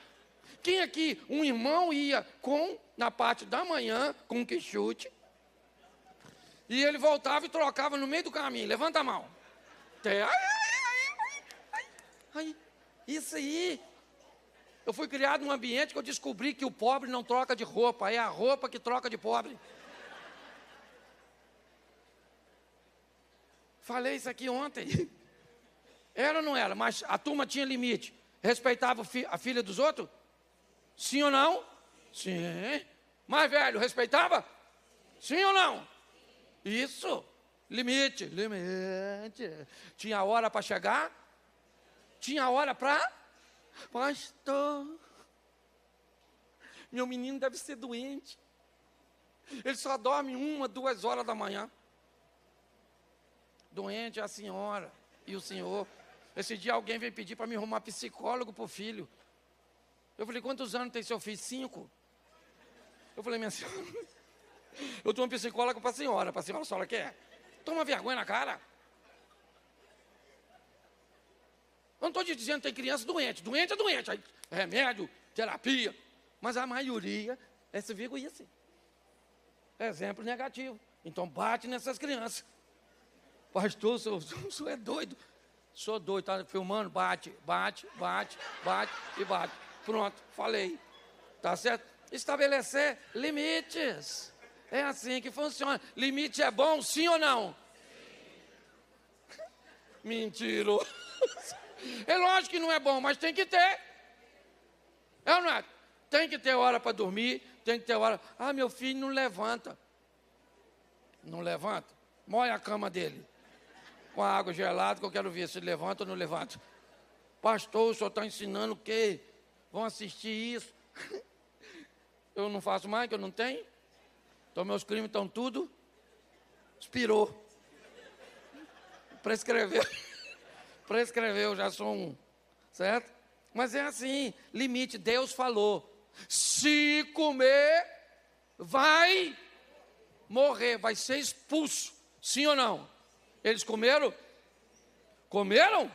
Quem aqui, um irmão ia na parte da manhã, com um quichute, e ele voltava e trocava no meio do caminho. Levanta a mão. Aí, isso aí. Eu fui criado num ambiente que eu descobri que o pobre não troca de roupa, é a roupa que troca de pobre. Falei isso aqui ontem. Era ou não era? Mas a turma tinha limite. Respeitava a filha dos outros? Sim ou não? Sim. Mais velho, respeitava? Sim ou não? Isso. Limite. Tinha hora para chegar? Tinha hora para... Pastor, meu menino deve ser doente. Ele só dorme 1, 2 horas da manhã. Doente é a senhora e o senhor. Esse dia alguém veio pedir para me arrumar psicólogo para o filho. Eu falei, quantos anos tem seu filho? 5. Eu falei, minha senhora, eu tenho uma psicóloga para a senhora a senhora quer? Toma vergonha na cara. Eu não estou te dizendo que tem criança doente. Doente é doente. Aí, remédio, terapia. Mas a maioria é se egoísta. Exemplo negativo. Então bate nessas crianças. Pastor, o senhor é doido. Sou doido, está filmando? Bate. Pronto, falei. Tá certo? Estabelecer limites. É assim que funciona. Limite é bom, sim ou não? Sim. Mentiroso. É lógico que não é bom, mas tem que ter. É ou não é? Tem que ter hora para dormir, tem que ter hora... Ah, meu filho não levanta. Não levanta? Molha a cama dele. Com a água gelada, que eu quero ver se ele levanta ou não levanta. Pastor, o senhor está ensinando o quê? Vão assistir isso. Eu não faço mais, que eu não tenho. Então meus crimes estão tudo... Expirou. Prescreveu, já sou um, certo? Mas é assim, limite, Deus falou, se comer, vai morrer, vai ser expulso, sim ou não? Eles comeram? Comeram?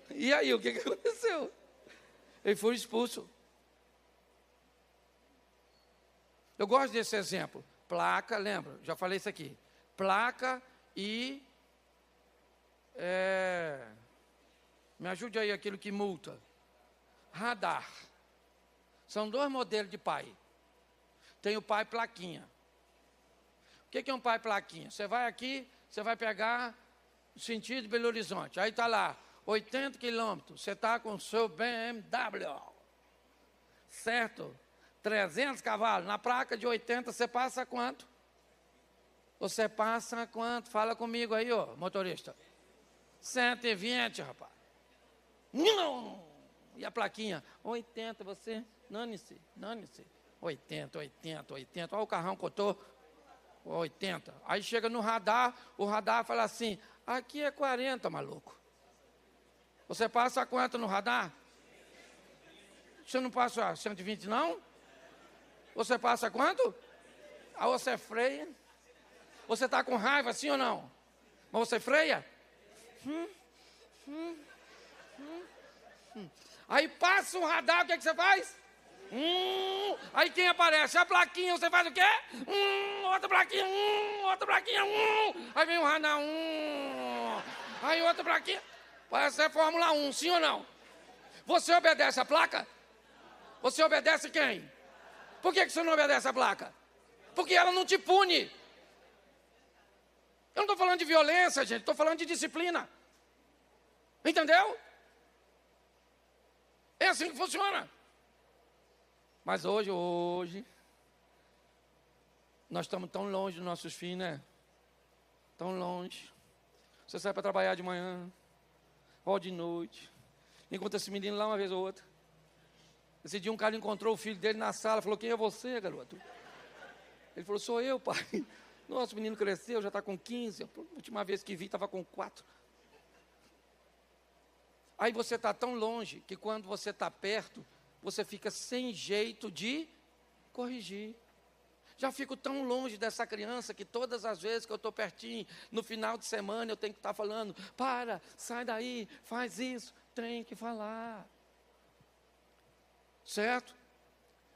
E aí, o que aconteceu? Eles foram expulsos. Eu gosto desse exemplo, placa, lembra, já falei isso aqui, placa e... Me ajude aí aquilo que multa. Radar. São 2 modelos de pai. Tem o pai plaquinha. O que é um pai plaquinha? Você vai aqui, você vai pegar o sentido de Belo Horizonte. Aí está lá, 80 quilômetros. Você está com o seu BMW. Certo? 300 cavalos. Na placa de 80, você passa quanto? Você passa quanto? Fala comigo aí, ó, motorista. 120, rapaz. Não! E a plaquinha? 80, você? Nane-se. 80. Olha o carrão cotou. 80. Aí chega no radar, o radar fala assim, aqui é 40, maluco. Você passa quanto no radar? Você não passa 120, não? Você passa quanto? Aí você freia. Você está com raiva, sim ou não? Mas você freia? Aí passa um radar, o que, é que você faz? Aí quem aparece? A plaquinha, você faz o quê? Outra plaquinha, outra plaquinha, Aí vem o radar, Aí outra plaquinha. Parece ser Fórmula 1, sim ou não? Você obedece a placa? Você obedece quem? Por que você não obedece a placa? Porque ela não te pune. Eu não estou falando de violência, gente, estou falando de disciplina. Entendeu? É assim que funciona. Mas hoje, nós estamos tão longe dos nossos filhos, né? Tão longe. Você sai para trabalhar de manhã, volta de noite, encontra esse menino lá uma vez ou outra. Esse dia um cara encontrou o filho dele na sala, falou, quem é você, garoto? Ele falou, sou eu, pai. Nossa, o menino cresceu, já está com 15. A última vez que vi, estava com 4. Aí você está tão longe, que quando você está perto, você fica sem jeito de corrigir. Já fico tão longe dessa criança, que todas as vezes que eu estou pertinho, no final de semana, eu tenho que estar falando, para, sai daí, faz isso, tem que falar. Certo?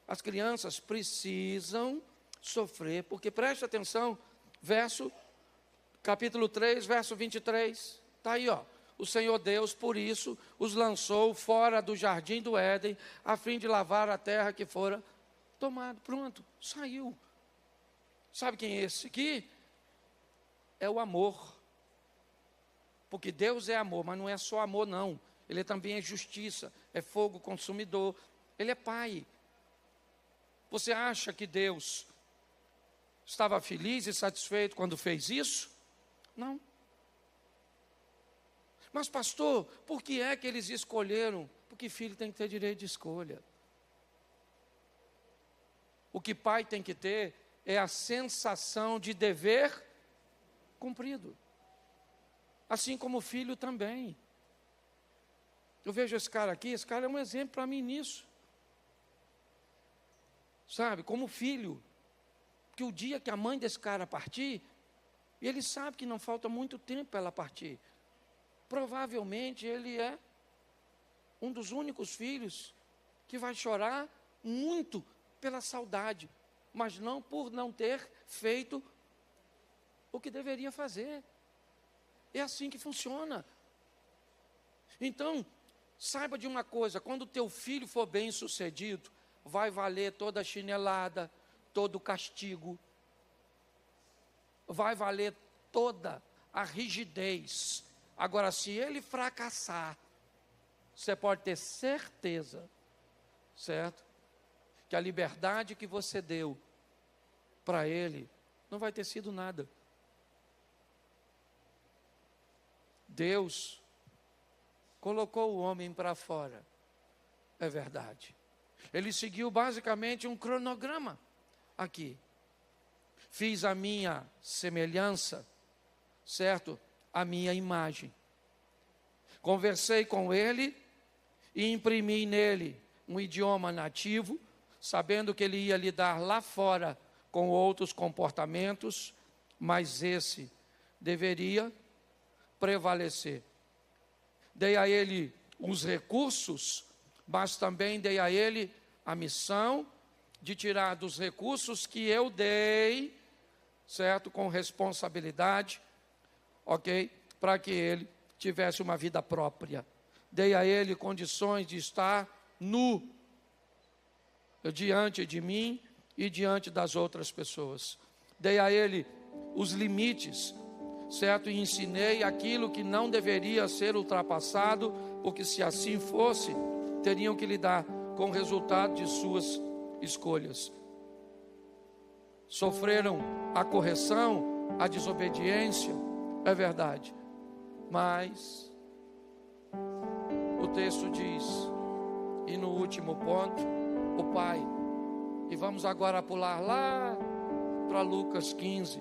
As crianças precisam sofrer, porque preste atenção, capítulo 3, verso 23, está aí, ó. O Senhor Deus, por isso, os lançou fora do jardim do Éden, a fim de lavar a terra que fora tomada. Pronto, saiu. Sabe quem é esse aqui? É o amor. Porque Deus é amor, mas não é só amor, não. Ele também é justiça, é fogo consumidor. Ele é pai. Você acha que Deus estava feliz e satisfeito quando fez isso? Não. Mas pastor, por que é que eles escolheram? Porque filho tem que ter direito de escolha. O que pai tem que ter é a sensação de dever cumprido. Assim como o filho também. Eu vejo esse cara aqui, esse cara é um exemplo para mim nisso. Sabe, como filho, que o dia que a mãe desse cara partir, ele sabe que não falta muito tempo para ela partir. Provavelmente ele é um dos únicos filhos que vai chorar muito pela saudade, mas não por não ter feito o que deveria fazer. É assim que funciona. Então, saiba de uma coisa, quando o teu filho for bem sucedido, vai valer toda a chinelada, todo o castigo, vai valer toda a rigidez. Agora, se ele fracassar, você pode ter certeza, certo? Que a liberdade que você deu para ele não vai ter sido nada. Deus colocou o homem para fora, é verdade. Ele seguiu basicamente um cronograma aqui. Fiz a minha semelhança, certo? A minha imagem. Conversei com ele e imprimi nele um idioma nativo, sabendo que ele ia lidar lá fora com outros comportamentos, mas esse deveria prevalecer. Dei a ele os recursos, mas também dei a ele a missão de tirar dos recursos que eu dei, certo? Com responsabilidade, ok? Para que ele tivesse uma vida própria. Dei a ele condições de estar nu diante de mim e diante das outras pessoas. Dei a ele os limites, certo? E ensinei aquilo que não deveria ser ultrapassado, porque se assim fosse, teriam que lidar com o resultado de suas escolhas. Sofreram a correção, a desobediência, é verdade. Mas o texto diz, e no último ponto, o pai. E vamos agora pular lá para Lucas 15,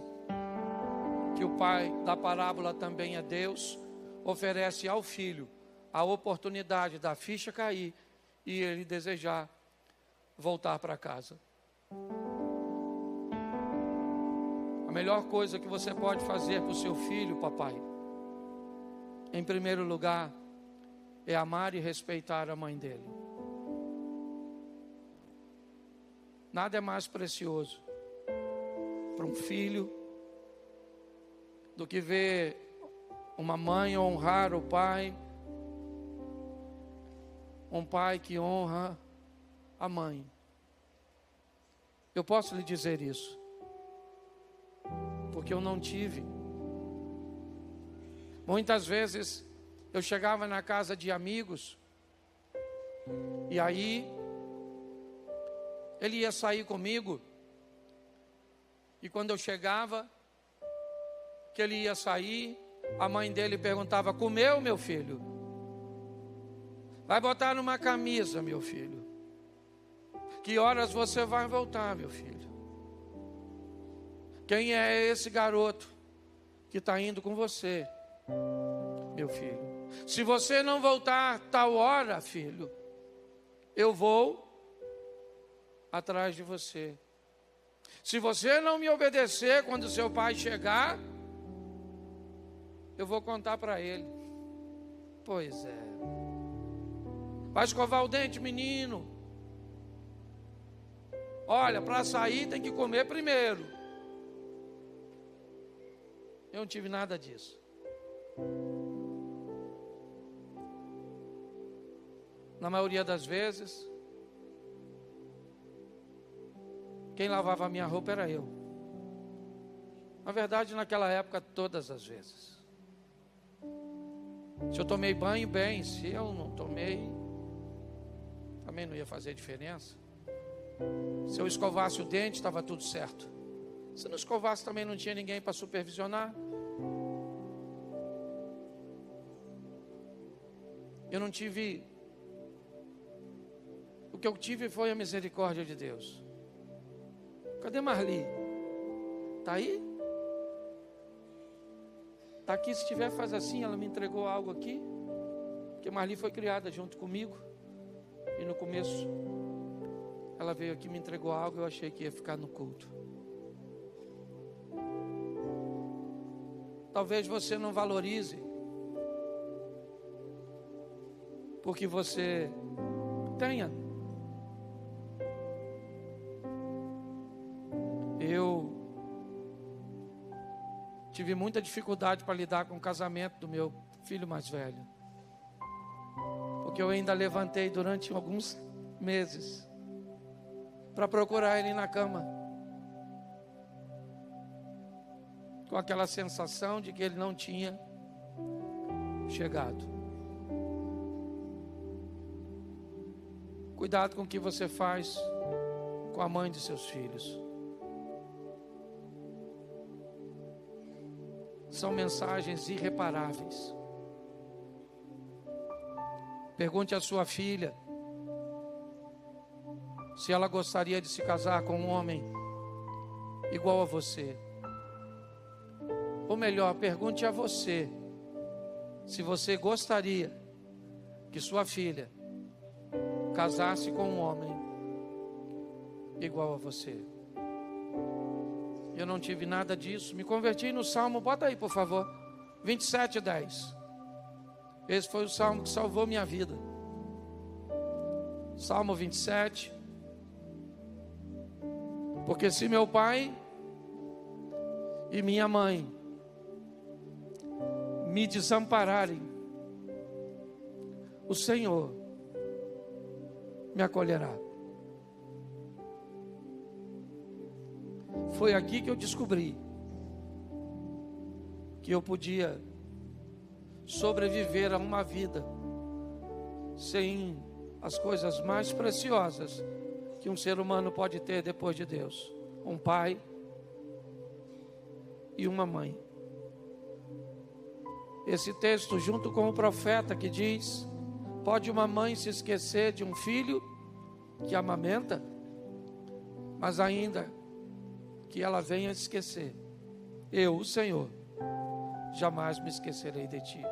que o pai da parábola também é Deus, oferece ao filho a oportunidade da ficha cair e ele desejar voltar para casa. melhor coisa que você pode fazer para o seu filho, papai, em primeiro lugar, é amar e respeitar a mãe dele. Nada é mais precioso para um filho do que ver uma mãe honrar o pai, um pai que honra a mãe. Eu posso lhe dizer isso, porque eu não tive. Muitas vezes eu chegava na casa de amigos, e aí ele ia sair comigo, e quando eu chegava, que ele ia sair, a mãe dele perguntava: comeu, meu filho? Vai botar numa camisa, meu filho. Que horas você vai voltar, meu filho? Quem é esse garoto que está indo com você, meu filho? Se você não voltar tal hora, filho, eu vou atrás de você. Se você não me obedecer quando seu pai chegar, eu vou contar para ele. Pois é. Vai escovar o dente, menino. Olha, para sair tem que comer primeiro. Eu não tive nada disso. Na maioria das vezes, quem lavava a minha roupa era eu. Na verdade, naquela época, todas as vezes. Se eu tomei banho, bem. Se eu não tomei, também não ia fazer diferença. Se eu escovasse o dente, estava tudo certo. Se não escovasse, também não tinha ninguém para supervisionar. Eu não tive. O que eu tive foi a misericórdia de Deus. Cadê Marli? Está aí? Está aqui, se estiver, faz assim. Ela me entregou algo aqui. Porque Marli foi criada junto comigo. E no começo, ela veio aqui e me entregou algo. Eu achei que ia ficar no culto. Talvez você não valorize, porque você tenha. Eu tive muita dificuldade para lidar com o casamento do meu filho mais velho, porque eu ainda levantei durante alguns meses para procurar ele na cama, com aquela sensação de que ele não tinha chegado. Cuidado com o que você faz com a mãe de seus filhos. São mensagens irreparáveis. Pergunte à sua filha se ela gostaria de se casar com um homem igual a você. Ou melhor, pergunte a você se você gostaria que sua filha casasse com um homem igual a você. Eu não tive nada disso. Me converti no Salmo, bota aí por favor, 27:10. Esse foi o Salmo que salvou minha vida. Salmo 27. Porque se meu pai e minha mãe me desampararem, o Senhor me acolherá. Foi aqui que eu descobri que eu podia sobreviver a uma vida sem as coisas mais preciosas que um ser humano pode ter depois de Deus: um pai e uma mãe. Esse texto, junto com o profeta que diz: pode uma mãe se esquecer de um filho que amamenta, mas ainda que ela venha esquecer, eu, o Senhor, jamais me esquecerei de ti.